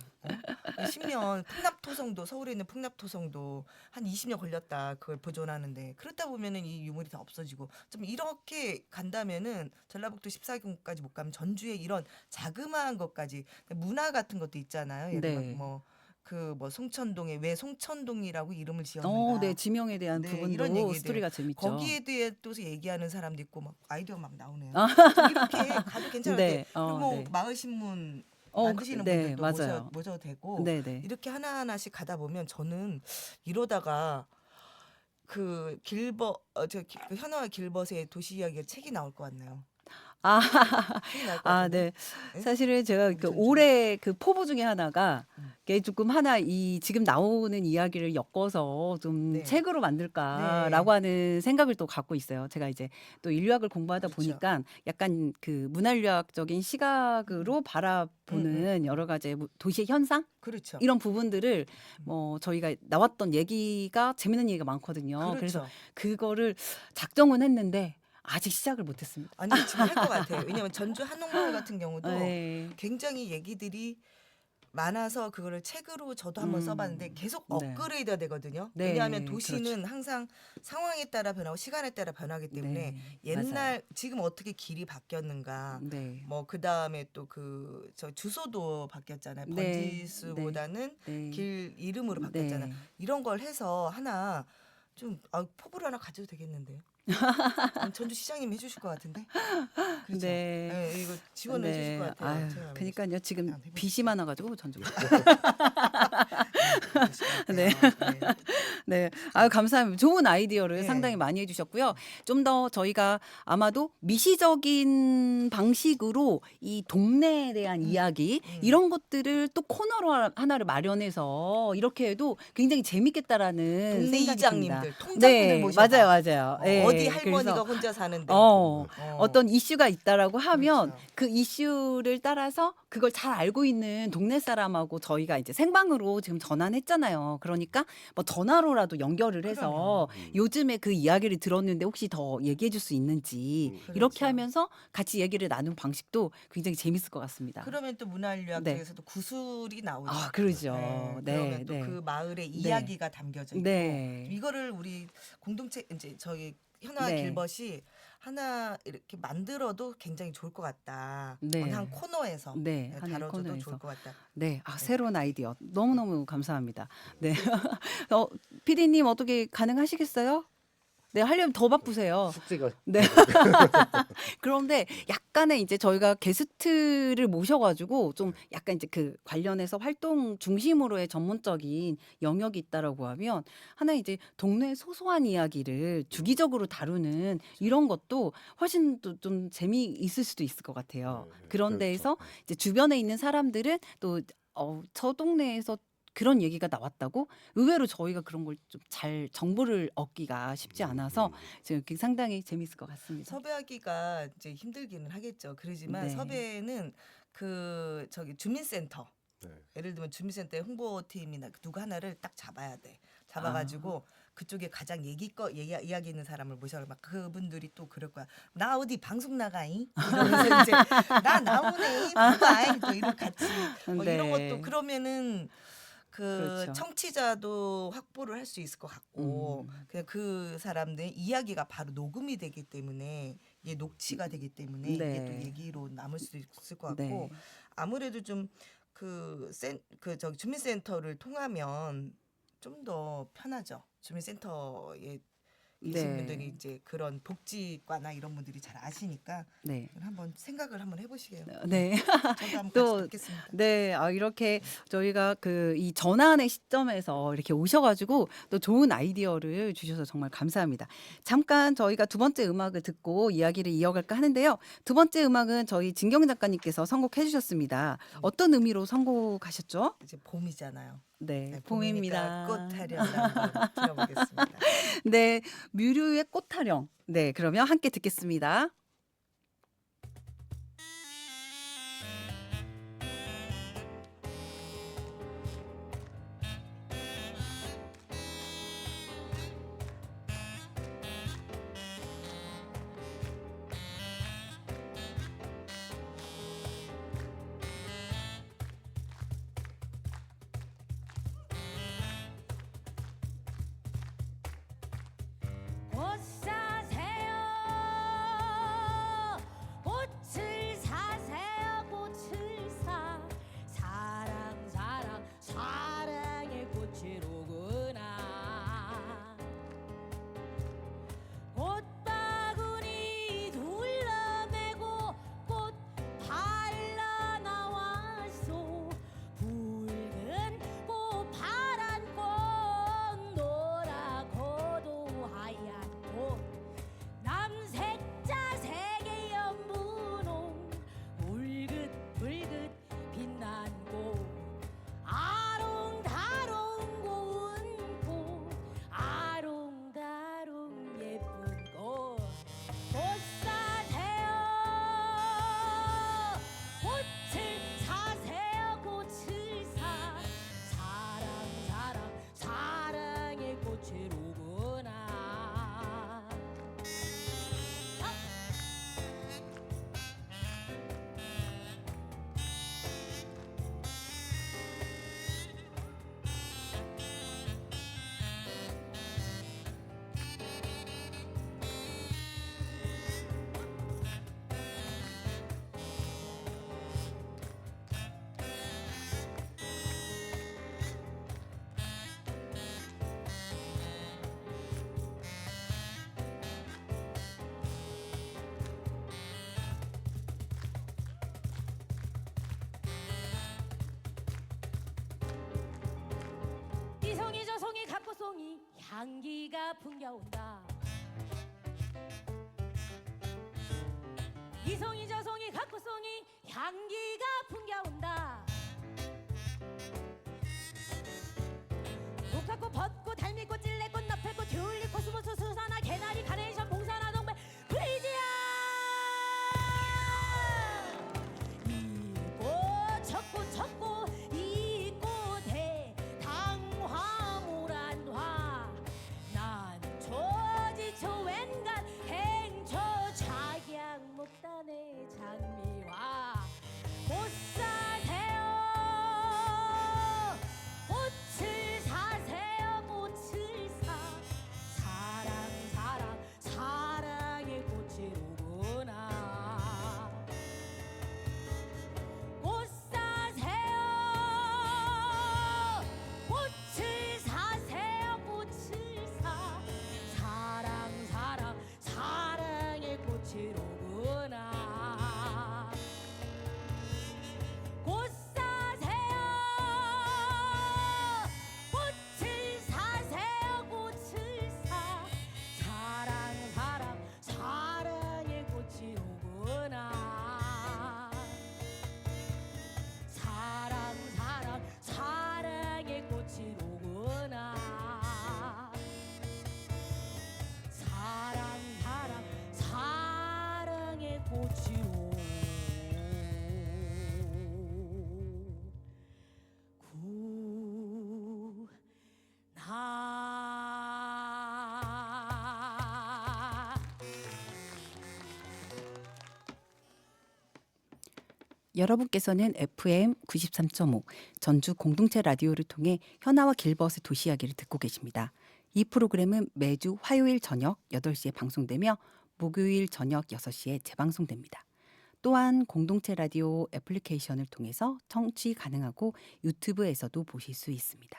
10년 풍납토성도 서울에 있는 풍납토성도 한 20년 걸렸다 그걸 보존하는데 그렇다 보면은 이 유물이 다 없어지고 좀 이렇게 간다면은 전라북도 14경까지 못 가면 전주에 이런 자그마한 것까지 문화 같은 것도 있잖아요. 예를 들면 네. 뭐 송천동에 왜 송천동이라고 이름을 지었는가. 네. 지명에 대한 네, 이런 부분도 얘기들. 스토리가 재밌죠. 거기에 대해 또 얘기하는 사람도 있고 막 아이디어 막 나오네요. 아. 좀 이렇게 가도 괜찮을 네. 때 그리고 뭐 네. 마을 신문 그 만드시는 네, 분들도 맞아요. 모셔도 되고 네, 네. 이렇게 하나하나씩 가다 보면 저는 이러다가 그 현아와 길벗의 도시 이야기가 책이 나올 것 같네요. 아. 책이 나올 것 아, 같은데. 네. 예? 사실은 제가 그 전주. 올해 그 포부 중에 하나가 음. 이게 조금 하나 이 지금 나오는 이야기를 엮어서 좀 네. 책으로 만들까라고 하는 생각을 또 갖고 있어요. 제가 이제 또 인류학을 공부하다 그렇죠. 보니까 약간 그 문화인류학적인 시각으로 바라보는 여러 가지 도시의 현상 그렇죠. 이런 부분들을 뭐 저희가 나왔던 얘기가 재밌는 얘기가 많거든요. 그래서 그렇죠. 그거를 작정은 했는데 아직 시작을 못했습니다. 아니 지금 할 것 같아요. 왜냐면 전주 한옥마을 같은 경우도 네. 굉장히 얘기들이 많아서 그거를 책으로 저도 한번 써봤는데 계속 네. 업그레이드가 되거든요. 네, 왜냐하면 도시는 그렇죠. 항상 상황에 따라 변하고 시간에 따라 변하기 때문에 네, 옛날 맞아요. 지금 어떻게 길이 바뀌었는가 네. 뭐 그다음에 또 저 주소도 바뀌었잖아요. 네, 번지수보다는 네. 길 이름으로 바뀌었잖아요. 네. 이런 걸 해서 하나 좀 포부를 하나 가져도 되겠는데요. 전주 시장님 해주실 것 같은데. 그렇죠. 네. 네, 이거 지원을 해주실 것 같아요. 아유, 제가 그러니까요. 지금 해보겠습니다. 빚이 많아가지고 전주. 네. 네. 네. 아유, 감사합니다. 좋은 아이디어를 네. 상당히 많이 해주셨고요. 좀 더 저희가 아마도 미시적인 방식으로 이 동네에 대한 이야기 이런 것들을 또 코너로 하나를 마련해서 이렇게 해도 굉장히 재밌겠다라는 동네 생각이 듭니다. 이장님들, 통장분들 네, 모셔봐. 맞아요, 맞아요. 예, 어디 할머니가 그래서 혼자 사는데. 어떤 이슈가 있다라고 하면 그렇죠. 그 이슈를 따라서 그걸 잘 알고 있는 동네 사람하고 저희가 이제 생방으로 지금 전환했잖아요. 그러니까 뭐 전화로라도 연결을 해서 요즘에 그 이야기를 들었는데 혹시 더 얘기해 줄 수 있는지 이렇게 그렇죠. 하면서 같이 얘기를 나눈 방식도 굉장히 재밌을 것 같습니다. 그러면 또 문화인류학 네. 쪽에서도 구술이 나오죠. 아, 그러죠. 그러면 네, 또 네. 그 마을의 네. 이야기가 담겨져 있고 네. 이거를 우리 공동체 이제 저희 현아와 네. 길벗이 하나 이렇게 만들어도 굉장히 좋을 것 같다. 네. 어느 한 코너에서 네, 하나의 다뤄줘도 코너에서. 좋을 것 같다. 네, 새로운 아이디어 너무너무 감사합니다. 네, PD님 어떻게 가능하시겠어요? 네, 하려면 더 바쁘세요. 숙제가 네. 그런데 약간의 이제 저희가 게스트를 모셔가지고 좀 약간 이제 그 관련해서 활동 중심으로의 전문적인 영역이 있다라고 하면 하나 이제 동네 소소한 이야기를 주기적으로 다루는 이런 것도 훨씬 또 좀 재미있을 수도 있을 것 같아요. 그런 데에서 이제 주변에 있는 사람들은 또 저 동네에서 그런 얘기가 나왔다고 의외로 저희가 그런 걸 좀 잘 정보를 얻기가 쉽지 않아서 지금 상당히 재밌을 것 같습니다. 섭외하기가 이제 힘들기는 하겠죠. 그러지만 네. 섭외는 주민센터 네. 예를 들면 주민센터의 홍보팀이나 누구 하나를 딱 잡아야 돼. 잡아가지고 그쪽에 가장 이야기 있는 사람을 모셔서 막 그분들이 또 그럴 거야. 나 어디 방송 나가이? 이러면서 이제 나 나오네. 봐봐. 또 이런 같이 뭐 네. 이런 것도 그러면은 그렇죠. 청취자도 확보를 할 수 있을 것 같고 그냥 그 사람들의 이야기가 바로 녹음이 되기 때문에 이게 녹취가 되기 때문에 이게 네. 또 얘기로 남을 수도 있을 것 같고 네. 아무래도 좀 주민센터를 통하면 좀 더 편하죠. 주민센터에 계신 네. 분들이 이제 그런 복지과나 이런 분들이 잘 아시니까 네. 한번 생각을 한번 해보시게요. 네. 저도 한번 또 같이 듣겠습니다. 네, 이렇게 저희가 그 이 전환의 시점에서 이렇게 오셔가지고 또 좋은 아이디어를 주셔서 정말 감사합니다. 잠깐 저희가 두 번째 음악을 듣고 이야기를 이어갈까 하는데요. 두 번째 음악은 저희 진경 작가님께서 선곡해 주셨습니다. 어떤 의미로 선곡하셨죠? 이제 봄이잖아요. 네, 네, 봄입니다. 봄이니까 꽃타령을 한번 들어보겠습니다. 네, 뮤류의 꽃타령. 네, 그러면 함께 듣겠습니다. 꽃 사세요 꽃을 사세요 꽃을 사 사랑 사랑 사랑의 꽃이로구나 꽃바구니 둘러매고 꽃 발라 나왔소 붉은 꽃 파란 꽃 노랗고도 하얀 꽃 남색자 세계 연분홍 붉긋붉긋 빛난 꽃 아롱다롱 고운 꽃 아롱다롱 예쁜 꽃 꽃 사세요 꽃을 사세요 꽃을 사 사랑 사랑 사랑의 꽃이로구나 이송이 저송이 갑꽃송이 향기가 풍겨온다 이송이 저송이 갑꽃송이 향기가 풍겨온다 목화꽃 벚꽃 달미꽃 찔레꽃 나팔꽃 튤립 코스모스 수산화 개나리 카네이션 봉사나 동백 프리지아 이꽃 첫꽃 이 꽃에 당화무란화 난초지초 웬간 행초 작양목단의 장미화 꽃 사세요 꽃을 사세요 꽃을 사 사랑 사랑 사랑의 꽃이로구나 꽃 사세요 꽃을 사세요 꽃을 사 사랑 사랑 사랑의 꽃이로구나 꽃 사세요 꽃을 사세요 꽃을 사 사랑 사랑 사랑의 꽃이로구나 사랑 사랑 사랑의 꽃이로구나 사랑 사랑 사랑의 꽃이로 구나 여러분께서는 FM 93.5 전주 공동체 라디오를 통해 현아와 길벗의 도시 이야기를 듣고 계십니다. 이 프로그램은 매주 화요일 저녁 8시에 방송되며 목요일 저녁 6시에 재방송됩니다. 또한 공동체 라디오 애플리케이션을 통해서 청취 가능하고 유튜브에서도 보실 수 있습니다.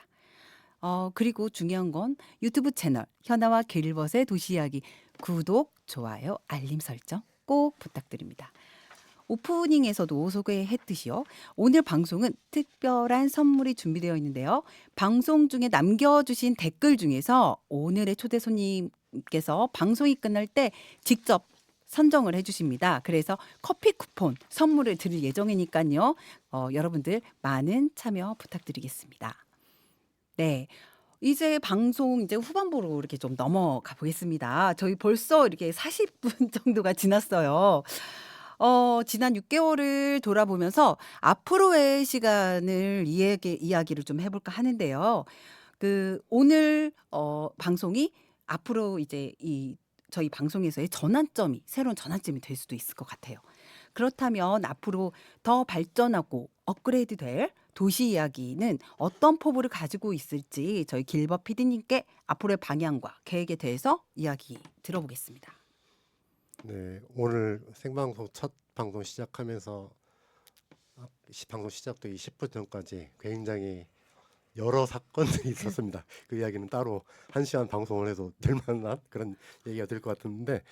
그리고 중요한 건 유튜브 채널 현아와 길벗의 도시이야기 구독, 좋아요, 알림 설정 꼭 부탁드립니다. 오프닝에서도 소개했듯이요. 오늘 방송은 특별한 선물이 준비되어 있는데요. 방송 중에 남겨주신 댓글 중에서 오늘의 초대 손님께서 방송이 끝날 때 직접 선정을 해주십니다. 그래서 커피 쿠폰 선물을 드릴 예정이니까요. 여러분들 많은 참여 부탁드리겠습니다. 네. 이제 방송 이제 후반부로 이렇게 좀 넘어가 보겠습니다. 저희 벌써 이렇게 40분 정도가 지났어요. 지난 6개월을 돌아보면서 앞으로의 시간을 이야기를 좀 해볼까 하는데요. 오늘 방송이 앞으로 이제 저희 방송에서의 새로운 전환점이 될 수도 있을 것 같아요. 그렇다면 앞으로 더 발전하고 업그레이드될 도시 이야기는 어떤 포부를 가지고 있을지 저희 길벗 PD님께 앞으로의 방향과 계획에 대해서 이야기 들어보겠습니다. 네, 오늘 생방송 첫 방송 시작하면서 방송 시작도 20분 전까지 굉장히 여러 사건들이 있었습니다. 그 이야기는 따로 1시간 방송을 해도 될 만한 그런 얘기가 될 것 같은데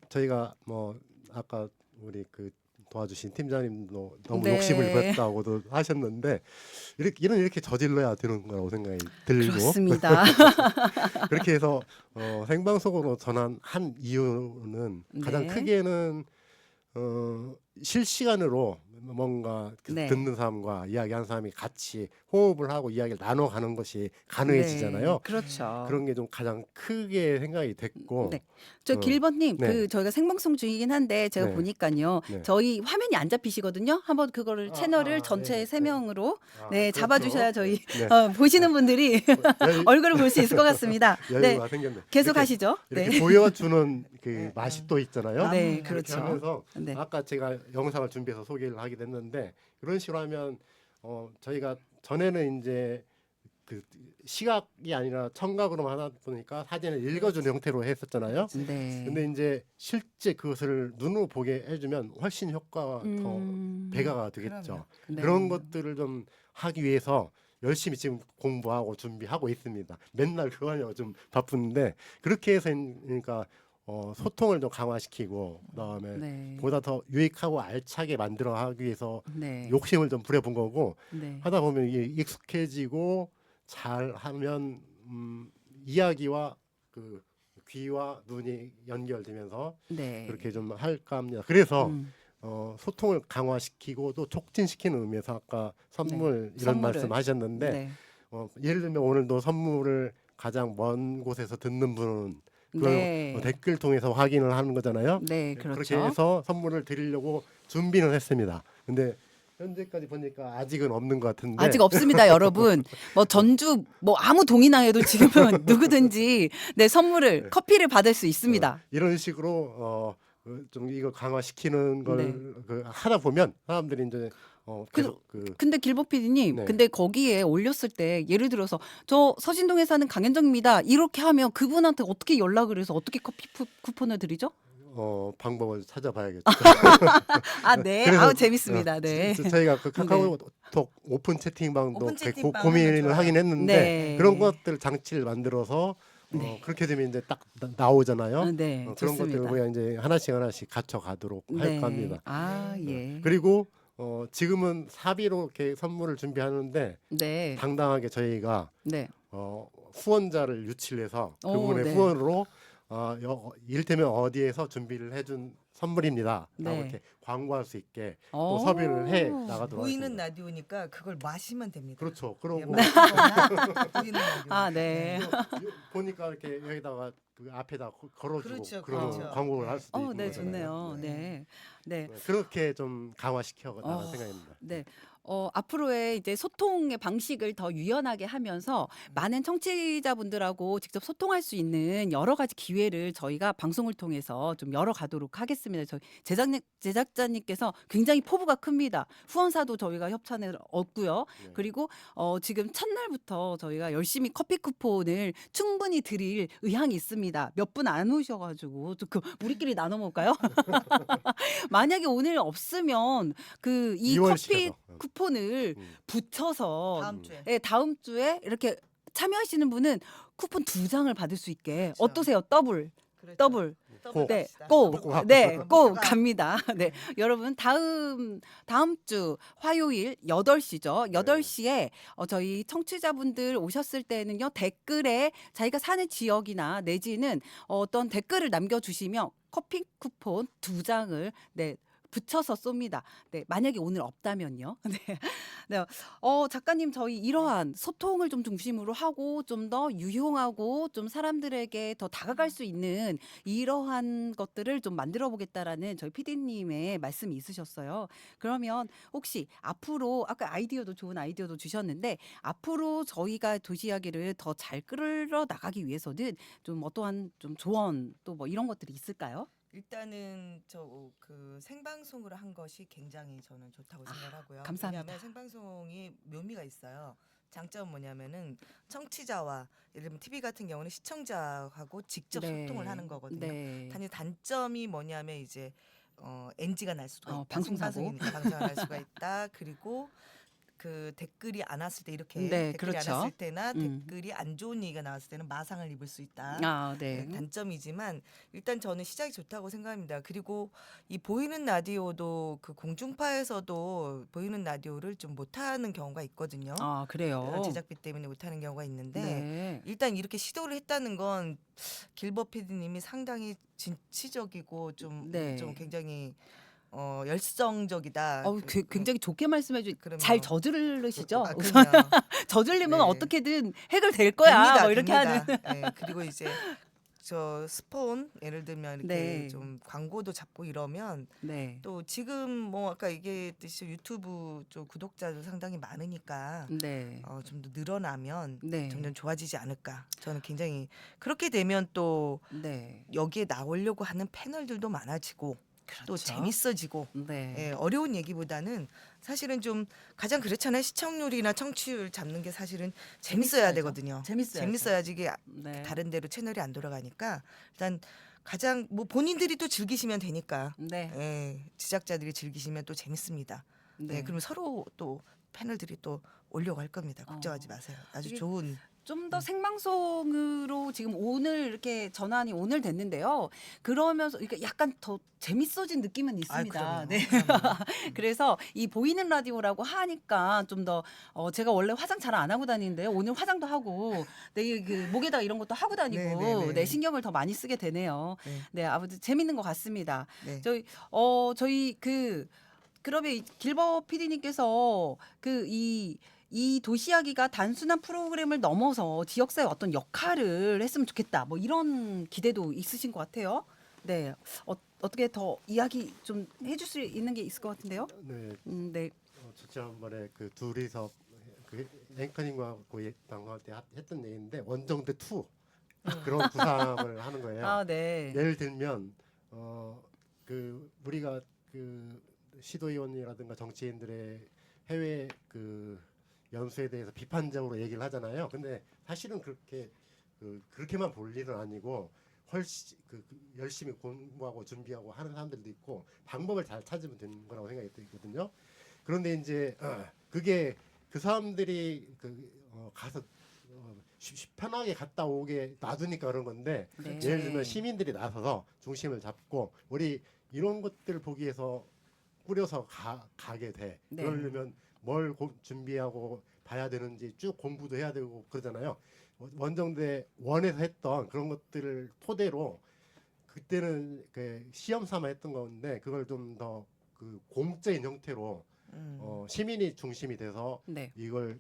저희가 뭐 아까 우리 도와주신 팀장님도 너무 네. 욕심을 부렸다고도 하셨는데 이렇게 저질러야 되는 거라고 생각이 들고 그렇습니다. 그렇게 해서 생방송으로 전환한 이유는 가장 네. 크게는 실시간으로 뭔가 네. 듣는 사람과 이야기하는 사람이 같이 호흡을 하고 이야기를 나눠가는 것이 가능해지잖아요. 네, 그렇죠. 그런 게 좀 가장 크게 생각이 됐고 네. 저 어, 길벗님, 네. 저희가 생방송 중이긴 한데 제가 네. 보니까요, 네. 저희 화면이 안 잡히시거든요. 한번 그거를 채널을 전체 네, 3명으로 네. 잡아주셔야 저희 네. 보시는 분들이 얼굴을 볼 수 있을 것 같습니다. 네, 여유가 생겼네. 계속 이렇게, 하시죠. 이렇게 네, 보여주는 맛이 또 있잖아요. 네, 그렇게 그렇죠. 하면서 네, 아까 제가 영상을 준비해서 소개를 하게 됐는데 이런 식으로 하면 저희가 전에는 이제 시각이 아니라 청각으로만 하다 보니까 사진을 읽어주는 형태로 했었잖아요. 네. 근데 이제 실제 그것을 눈으로 보게 해주면 훨씬 효과가 더 배가가 되겠죠. 네. 그런 것들을 좀 하기 위해서 열심히 지금 공부하고 준비하고 있습니다. 맨날 그거 하려고 좀 바쁜데 그렇게 해서 그러니까 소통을 좀 강화시키고 그다음에 네. 보다 더 유익하고 알차게 만들어 하기 위해서 네. 욕심을 좀 부려본 거고 네. 하다 보면 이게 익숙해지고 잘하면 이야기와 귀와 눈이 연결되면서 네. 그렇게 좀 할까 합니다. 그래서 음, 소통을 강화시키고 또 촉진시키는 의미에서 아까 선물 이런 선물을. 말씀하셨는데 네. 예를 들면 오늘도 선물을 가장 먼 곳에서 듣는 분은 그걸 네. 댓글 통해서 확인을 하는 거잖아요. 네, 그렇게 그렇죠. 해서 선물을 드리려고 준비는 했습니다. 근데 현재까지 보니까 아직은 없는 것 같은데 아직 없습니다, 여러분. 전주 아무 동이나 해도 지금은 누구든지 선물을 네. 커피를 받을 수 있습니다. 이런 식으로 좀 이거 강화시키는 걸 네. 하다 보면 사람들이 이제 계속 근데 길벗 PD님, 네. 근데 거기에 올렸을 때 예를 들어서 저 서진동에 사는 강현정입니다. 이렇게 하면 그분한테 어떻게 연락을 해서 어떻게 커피 쿠폰을 드리죠? 방법을 찾아봐야겠죠. 아, 네. 그래서, 아우 재밌습니다. 네. 저희가 카카오톡 오픈 채팅방도 오픈 채팅방 고민을 하면 하긴 했는데 네. 그런 것들 장치를 만들어서 네. 그렇게 되면 이제 딱 나오잖아요. 네, 그런 좋습니다. 것들을 우리가 이제 하나씩 갖춰가도록 할까 합니다. 아, 예. 그리고 지금은 사비로 이렇게 선물을 준비하는데 네. 당당하게 저희가 네. 후원자를 유치를 해서 오, 그분의 네. 후원으로 이를테면 어디에서 준비를 해준 선물입니다. 네. 라고 이렇게 광고할 수 있게 또 오. 섭외를 해 나가도록 보이는 하겠습니다. 라디오니까 그걸 마시면 됩니다. 그렇죠. 예, 그러고 마시거나 보이는 라디오. 아, 네. 보니까 이렇게 여기다가 그 앞에다 걸어주고 그렇죠, 그런 그렇죠. 광고를 할 수도 있는 네, 거잖아요. 좋네요. 네. 네. 그렇게 좀 강화시켜 나갈 어, 생각입니다. 네. 앞으로의 이제 소통의 방식을 더 유연하게 하면서 많은 청취자분들하고 직접 소통할 수 있는 여러 가지 기회를 저희가 방송을 통해서 좀 열어가도록 하겠습니다. 저희 제작자님께서 굉장히 포부가 큽니다. 후원사도 저희가 협찬을 얻고요. 네. 그리고 지금 첫날부터 저희가 열심히 커피 쿠폰을 충분히 드릴 의향이 있습니다. 몇 분 안 오셔가지고 우리끼리 나눠 먹을까요? 만약에 오늘 없으면 이 2월 커피 시켜서. 쿠폰 쿠폰을 붙여서 다음 주에. 네, 다음 주에 이렇게 참여하시는 분은 쿠폰 2장을 받을 수 있게 그렇죠. 어떠세요? 더블. 그렇죠. 더블. 더블 네, 갑시다. 꼭, 꼭 네, 꼭 꼭 가. 갑니다. 네, 여러분 다음 주 화요일 8시죠. 8시에 저희 청취자분들 오셨을 때는요 댓글에 자기가 사는 지역이나 내지는 어떤 댓글을 남겨주시면 커피 쿠폰 2장을 네. 붙여서 쏩니다. 네, 만약에 오늘 없다면요. 네, 네, 작가님 저희 이러한 소통을 좀 중심으로 하고 좀 더 유용하고 좀 사람들에게 더 다가갈 수 있는 이러한 것들을 좀 만들어 보겠다라는 저희 PD님의 말씀이 있으셨어요. 그러면 혹시 앞으로 아까 아이디어도 좋은 아이디어도 주셨는데 앞으로 저희가 도시 이야기를 더 잘 끌어 나가기 위해서는 좀 어떠한 좀 조언 또 뭐 이런 것들이 있을까요? 일단은 저 그 생방송으로 한 것이 굉장히 저는 좋다고 생각하고요. 감사합니다. 왜냐하면 생방송이 묘미가 있어요. 장점은 뭐냐면은 청취자와 예를 들면 TV 같은 경우는 시청자하고 직접 네. 소통을 하는 거거든요. 네. 단점이 뭐냐면 이제 NG가 날 수가 있다. 방송사고. 생방송이니까 방송이 날 수가 있다. 그리고 그 댓글이 안 왔을 때 이렇게 네, 댓글이 그렇죠. 안 왔을 때나 음. 댓글이 안 좋은 얘기가 나왔을 때는 마상을 입을 수 있다. 아, 네. 단점이지만 일단 저는 시작이 좋다고 생각합니다. 그리고 이 보이는 라디오도 그 공중파에서도 보이는 라디오를 좀 못하는 경우가 있거든요. 아, 그래요. 제작비 때문에 못하는 경우가 있는데 네. 일단 이렇게 시도를 했다는 건 길버 PD님이 상당히 진취적이고 좀 네. 굉장히 열성적이다. 굉장히 좋게 말씀해 주. 그럼요. 잘 저지르시죠? 아, 우선 그럼요. 저질리면 네. 어떻게든 해결될 거야. 됩니다, 뭐 이렇게 하는. 됩니다. 네, 그리고 이제 저 스폰 예를 들면 이렇게 네. 좀 광고도 잡고 이러면 네. 또 지금 뭐 아까 얘기했듯이 유튜브 쪽 구독자도 상당히 많으니까 네. 좀 더 늘어나면 네. 점점 좋아지지 않을까. 저는 굉장히 그렇게 되면 또 네. 여기에 나오려고 하는 패널들도 많아지고 또 그렇죠. 재밌어지고 네. 예, 어려운 얘기보다는 사실은 좀 가장 그렇잖아요. 시청률이나 청취율 잡는 게 사실은 재밌어야 재밌어야죠. 되거든요. 재밌어야죠. 재밌어야지 이게 네. 다른 데로 채널이 안 돌아가니까 일단 가장 뭐 본인들이 또 즐기시면 되니까 네. 예, 제작자들이 즐기시면 또 재밌습니다. 네. 예, 그러면 서로 또 패널들이 또 올려고 할 겁니다. 걱정하지 마세요. 아주 이게 좋은 좀 더 생방송으로 지금 오늘 이렇게 전환이 오늘 됐는데요. 그러면서 이렇게 약간 더 재밌어진 느낌은 있습니다. 그럼요. 네. 그럼요. 그래서 이 보이는 라디오라고 하니까 좀 더 제가 원래 화장 잘 안 하고 다니는데요. 오늘 화장도 하고 그 목에다 이런 것도 하고 다니고 네, 네, 네. 네, 신경을 더 많이 쓰게 되네요. 네. 네, 아무튼 재밌는 것 같습니다. 네. 저희 그러면 길버 PD님께서 이 도시이야기가 단순한 프로그램을 넘어서 지역사회 어떤 역할을 했으면 좋겠다. 뭐 이런 기대도 있으신 것 같아요. 네, 어떻게 더 이야기 좀 해줄 수 있는 게 있을 것 같은데요. 네, 네, 지난번에 그 둘이서 그 앵커님과 방송할 때 했던 얘기인데 원정대 2 그런 구상을 하는 거예요. 아, 네, 예를 들면 그 우리가 그 시도의원이라든가 정치인들의 해외 그 연수에 대해서 비판적으로 얘기를 하잖아요. 근데 사실은 그렇게만 볼 일은 아니고 훨씬 열심히 공부하고 준비하고 하는 사람들도 있고 방법을 잘 찾으면 되는 거라고 생각이 들거든요. 그런데 이제 그게 그 사람들이 가서 편하게 갔다 오게 놔두니까 그런 건데 네. 예를 들면 시민들이 나서서 중심을 잡고 우리 이런 것들을 보기 위해서 꾸려서 가게 돼. 네. 그러려면 뭘 준비하고 봐야 되는지 쭉 공부도 해야 되고 그러잖아요. 원정대 원에서 했던 그런 것들을 토대로 그때는 그 시험 삼아 했던 건데 그걸 좀 더 그 공적인 형태로 시민이 중심이 돼서 네. 이걸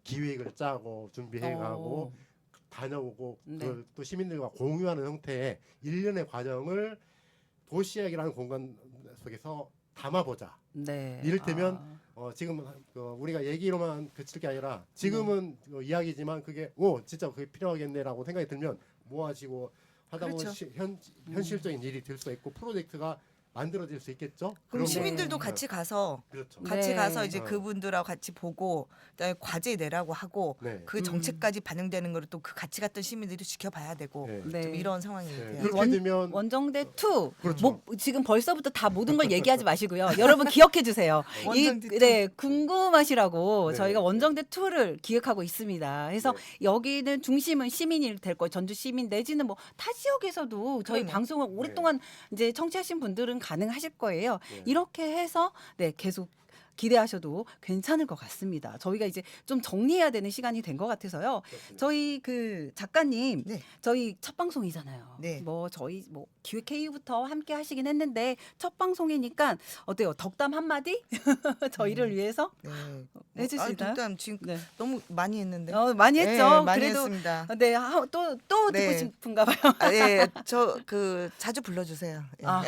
기획을 짜고 준비해가고 다녀오고 네. 그걸 또 시민들과 공유하는 형태의 일련의 과정을 도시이야기라는 공간 속에서 담아보자. 네. 이를테면 지금 우리가 얘기로만 그칠 게 아니라 지금은 이야기지만 그게 진짜 그게 필요하겠네라고 생각이 들면 모아지고 하다 보면 그렇죠. 현실적인 일이 될 수가 있고 프로젝트가 만들어질 수 있겠죠? 그럼 그런 시민들도 거- 같이 가서 그렇죠. 같이 네. 가서 이제 어. 그분들하고 같이 보고 그다음에 과제 내라고 하고 네. 그 정책까지 반영되는 거를 또 그 같이 갔던 시민들이 지켜봐야 되고 네. 네. 좀 이런 상황이 네. 돼요. 그렇게 원- 되면 원정대 2. 그렇죠. 지금 벌써부터 다 모든 걸 얘기하지 마시고요. 여러분 기억해 주세요. 원정대 2. 네, 궁금하시라고 네, 저희가 네. 원정대 2를 기획하고 있습니다. 그래서 네. 여기는 중심은 시민이 될 거예요. 전주 시민 내지는 뭐 타 지역에서도 저희 그럼요. 방송을 오랫동안 이제 청취하신 분들은 가능하실 거예요. 네. 이렇게 해서 네, 계속 기대하셔도 괜찮을 것 같습니다. 저희가 이제 좀 정리해야 되는 시간이 된 것 같아서요. 그렇습니다. 저희 그 작가님, 네. 저희 첫 방송이잖아요. 네. 뭐 저희 뭐 기획회의부터 함께 하시긴 했는데 첫 방송이니까 어때요? 덕담 한 마디 저희를 위해서 네. 해주시나요? 일단 지금 네. 너무 많이 했는데. 많이 했죠. 네, 많이 그래도 했습니다. 네, 또 네. 듣고 싶은가 봐요. 예, 저 그 자주 불러주세요. 예. 아,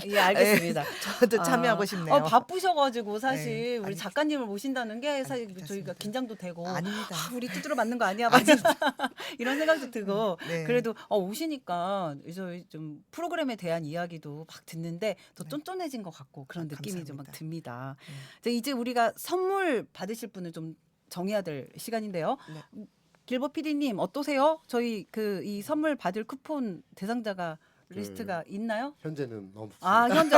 예, 알겠습니다. 저도 참여하고 싶네요. 바쁘셔가지고 사실 네, 우리 아니, 작가님을 모신다는 게 사실 괜찮습니다. 저희가 긴장도 되고 아닙니다. 우리 두드러 맞는 거 아니야? 막 이런 생각도 들고 네. 그래도 오시니까 저희 좀 프로그램에 대한 이야기도 막 듣는데 더 네. 쫀쫀해진 것 같고 그런 아, 느낌이 좀 막 감사합니다. 듭니다. 네. 이제 우리가 선물 받으실 분을 좀 정해야 될 시간인데요. 네. 길버 PD님 어떠세요? 저희 그 이 선물 받을 쿠폰 대상자가 리스트가 있나요? 현재는 너무 아, 현재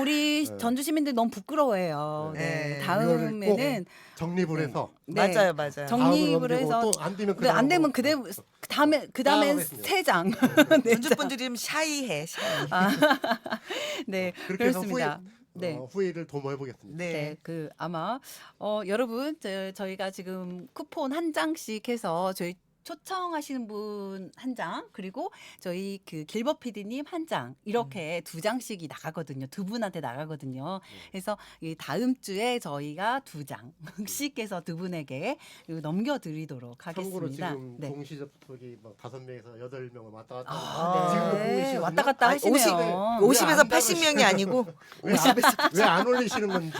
우리 네. 전주 시민들 너무 부끄러워해요. 네. 네. 네. 다음에는 정립을 해서 네. 맞아요, 맞아요. 정립을 해서 또안 되면 네, 안 되면 그다음엔 따라가겠습니다. 세 장. 네. 전주 분들이 좀 샤이해, 샤이. 네. 그렇게 해서 그렇습니다. 네. 후회를 도모해 보겠습니다. 네, 네. 그 아마 여러분 저희가 지금 쿠폰 한 장씩 해서 저희 초청하시는 분 한 장, 그리고 저희 그 길버 PD님 한 장, 이렇게 두 장씩이 나가거든요. 두 분한테 나가거든요. 그래서 이 다음 주에 저희가 두 장씩 해서 두 분에게 넘겨드리도록 참고로 하겠습니다. 지금 네. 동시 접촉이 막 5명에서 8명을 왔다 갔다 아, 지금도 보고 네. 계시거든요? 왔다 갔다 아니, 하시네요. 50에서 안 80명이 아니고 왜안 올리시는 건지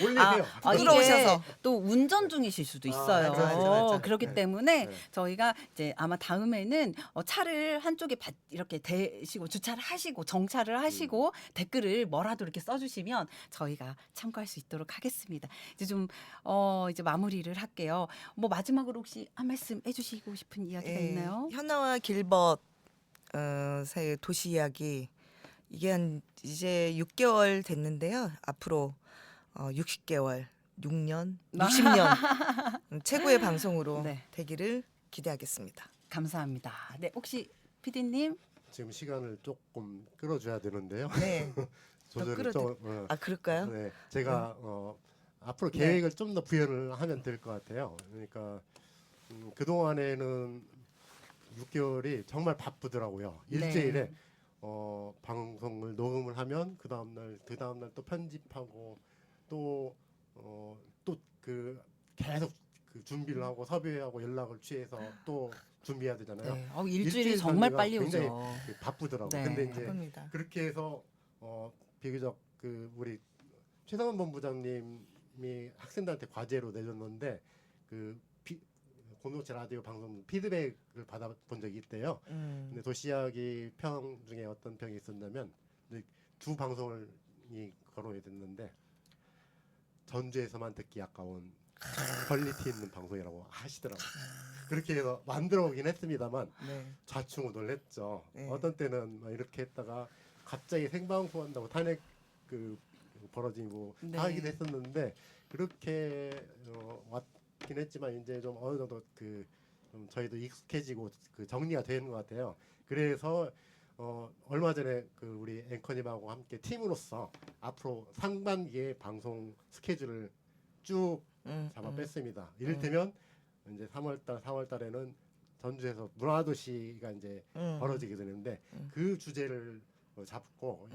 올리세요. 이게 부끄러우셔서. 또 운전 중이실 수도 아, 있어요. 맞아. 그렇기 네. 때문에 네. 저희가 이제 아마 다음에는 차를 한쪽에 이렇게 대시고 주차를 하시고 정차를 하시고 댓글을 뭐라도 이렇게 써주시면 저희가 참고할 수 있도록 하겠습니다. 이제 좀 이제 마무리를 할게요. 뭐 마지막으로 혹시 한 말씀 해주시고 싶은 이야기가 예, 있나요? 현아와 길벗 사이의 도시 이야기 이게 한 이제 6개월 됐는데요. 앞으로 60개월, 6년, 60년 최고의 방송으로 네. 되기를 기대하겠습니다. 감사합니다. 네, 혹시 PD님? 지금 시간을 조금 끌어줘야 되는데요. 네. 조절을 좀 아 그럴까요? 네, 제가 앞으로 네. 계획을 좀 더 구현을 하면 될 것 같아요. 그러니까 그 동안에는 6개월이 정말 바쁘더라고요. 일주일에 네. 방송을 녹음을 하면 그 다음 날 또 편집하고 또 그 계속 그 준비를 하고 섭외하고 연락을 취해서 또 준비해야 되잖아요. 네. 일주일이 일주일 정말 단위가 빨리 굉장히 오죠. 바쁘더라고요. 네. 근데 이제 바쁩니다. 그렇게 해서 비교적 그 우리 최상원 본부장님이 학생들한테 과제로 내줬는데 그 공동체 라디오 방송 피드백을 받아본 적이 있대요. 근데 도시이야기 평 중에 어떤 평이 있었냐면 두 방송을 거론이 됐는데 전주에서만 듣기 아까운 퀄리티 있는 방송이라고 하시더라고요. 그렇게 해서 만들어 오긴 했습니다만 네. 좌충우돌 했죠. 네. 어떤 때는 막 이렇게 했다가 갑자기 생방송한다고 탄핵 벌어지고 네. 하기도 했었는데 그렇게 왔긴 했지만 이제 좀 어느 정도 좀 저희도 익숙해지고 정리가 되는 것 같아요. 그래서 얼마 전에 우리 앵커님하고 함께 팀으로서 앞으로 상반기에 방송 스케줄을 쭉 잡아 뺐습니다. 이를테면 이제 3월달, 4월달에는 전주에서 문화도시가 이제 벌어지게 되는데 그 주제를 잡고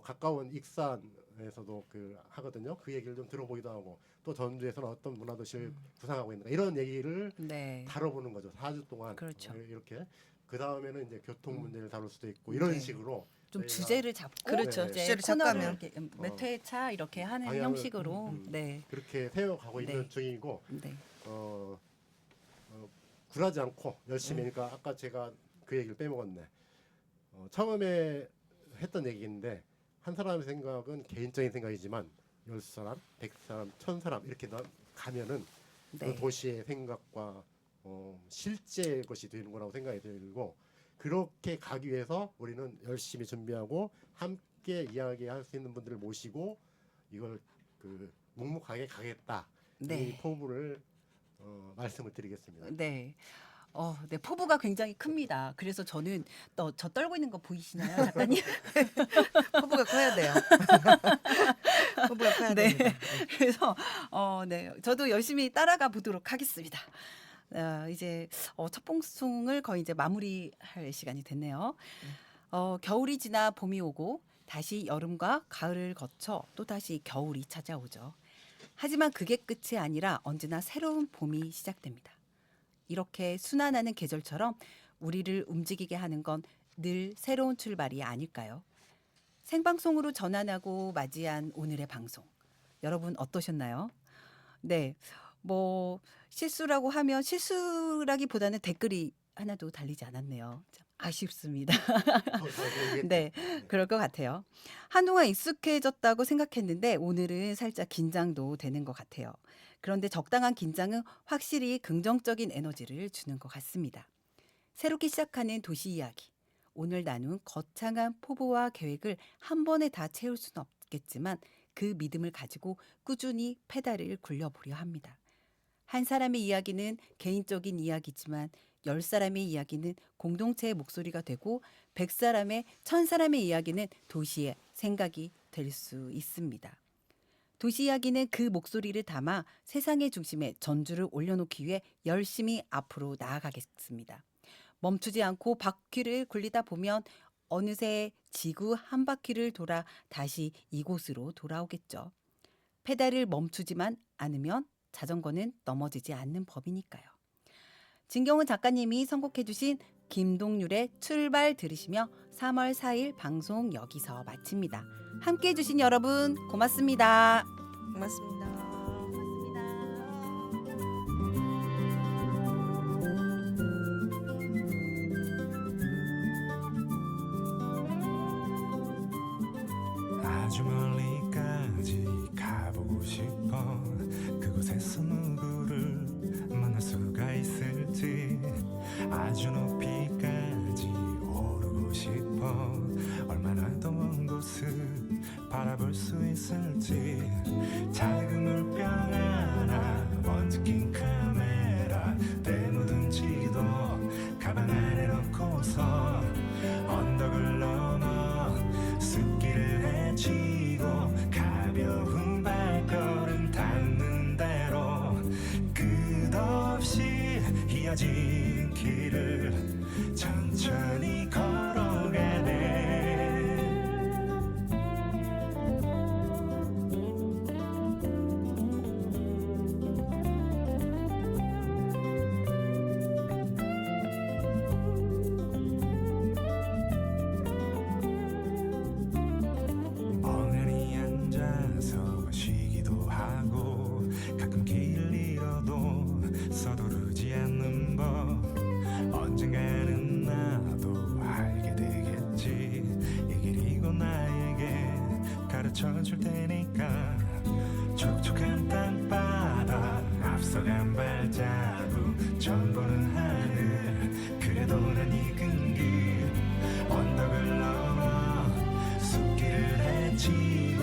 가까운 익산에서도 하거든요. 그 얘기를 좀 들어보기도 하고 또 전주에서는 어떤 문화도시를 구상하고 있는가 이런 얘기를 네. 다뤄보는 거죠. 4주 동안 그렇죠. 이렇게 그 다음에는 이제 교통 문제를 다룰 수도 있고 이런 네. 식으로 좀 저희가 주제를 잡고 그렇죠. 이제 주제를 코너를 잡고 하면. 이렇게 몇 회차 이렇게 하는 방향을, 형식으로 네. 그렇게 세워가고 네. 있는 중이고 네. 굴하지 않고 열심히 그러니까 아까 제가 그 얘기를 빼먹었네. 처음에 했던 얘기인데 한 사람의 생각은 개인적인 생각이지만 10사람, 100사람, 1000사람 이렇게 가면은 네. 그 도시의 생각과 실제 것이 되는 거라고 생각이 들고 그렇게 가기 위해서 우리는 열심히 준비하고 함께 이야기할 수 있는 분들을 모시고 이걸 그 묵묵하게 가겠다. 네. 이 포부를 말씀을 드리겠습니다. 네. 네, 포부가 굉장히 큽니다. 그래서 저는 저 떨고 있는 거 보이시나요, 작가님? 포부가 커야 돼요. 포부가 커야 네. 됩니다. 그래서 네, 저도 열심히 따라가 보도록 하겠습니다. 이제 첫 방송을 거의 이제 마무리할 시간이 됐네요. 겨울이 지나 봄이 오고 다시 여름과 가을을 거쳐 또 다시 겨울이 찾아오죠. 하지만 그게 끝이 아니라 언제나 새로운 봄이 시작됩니다. 이렇게 순환하는 계절처럼 우리를 움직이게 하는 건 늘 새로운 출발이 아닐까요? 생방송으로 전환하고 맞이한 오늘의 방송. 여러분 어떠셨나요? 네. 뭐 실수라고 하면 실수라기보다는 댓글이 하나도 달리지 않았네요. 참 아쉽습니다. 네, 그럴 것 같아요. 한동안 익숙해졌다고 생각했는데 오늘은 살짝 긴장도 되는 것 같아요. 그런데 적당한 긴장은 확실히 긍정적인 에너지를 주는 것 같습니다. 새롭게 시작하는 도시 이야기. 오늘 나눈 거창한 포부와 계획을 한 번에 다 채울 수는 없겠지만 그 믿음을 가지고 꾸준히 페달을 굴려보려 합니다. 한 사람의 이야기는 개인적인 이야기지만 10사람의 이야기는 공동체의 목소리가 되고 100사람의 1000사람의 이야기는 도시의 생각이 될 수 있습니다. 도시 이야기는 그 목소리를 담아 세상의 중심에 전주를 올려놓기 위해 열심히 앞으로 나아가겠습니다. 멈추지 않고 바퀴를 굴리다 보면 어느새 지구 한 바퀴를 돌아 다시 이곳으로 돌아오겠죠. 페달을 멈추지만 않으면 자전거는 넘어지지 않는 법이니까요. 진경훈 작가님이 선곡해 주신 김동률의 출발 들으시며 3월 4일 방송 여기서 마칩니다. 함께해 주신 여러분 고맙습니다. 고맙습니다. 아주 멀리까지 가보고 싶어 그곳에서 누구를 만날 수가 있을지 아주 높이까지 오르고 싶어 얼마나 더 먼 곳을 바라볼 수 있을지 작은 물병 하나 먼지 낀 카메라 때 묻은 지도 가방 안에 넣고서 언덕을 넘어 숲길을 헤치고 가벼운 발걸음 닿는 대로 끝없이 이어진 길을 천천히 걸어가네. 멍하니 앉아서 쉬기도 하고 가끔 길을 잃어도 서두르지 않는 법 언젠가는 나도 알게 되겠지 이 길이 곧 나에게 가르쳐 줄 테니까 촉촉한 땅바닥 앞서간 발자국 처음 보는 하늘 그래도 난 익은 길 언덕을 넘어 숲길을 헤치고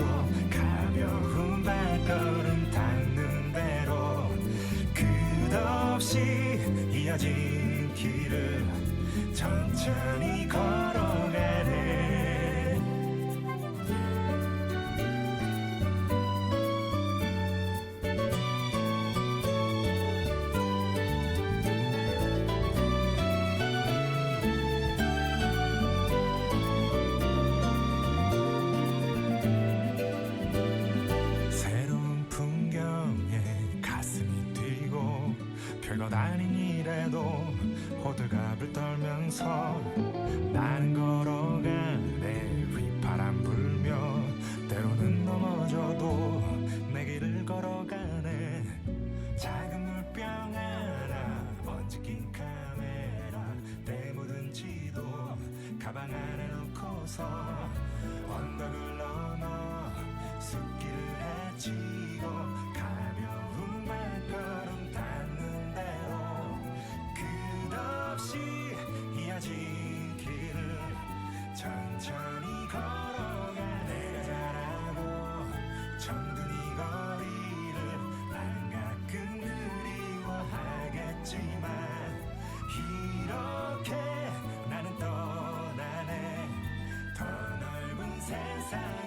가벼운 발걸음 닿는 대로 끝없이 이어진 길을 천천히 걸어가네. 새로운 풍경에 가슴이 뛰고 별것 아닌 일에도 호들갑을 떨면서 나는 걸어가네. 휘파람 불며 때로는 넘어져도 내 길을 걸어가네. 작은 물병 하나 먼지 낀 카메라 때 묻은 지도 가방 안에 넣고서 언덕을 넘어 숲길을 헤치고 가벼운 발걸음 닿는 대로 끝없이 이어진 길을 천천히 걸어가. 내가 잘하고 정든 이 거리를 난 가끔 그리워하겠지만 이렇게 나는 떠나네. 더 넓은 세상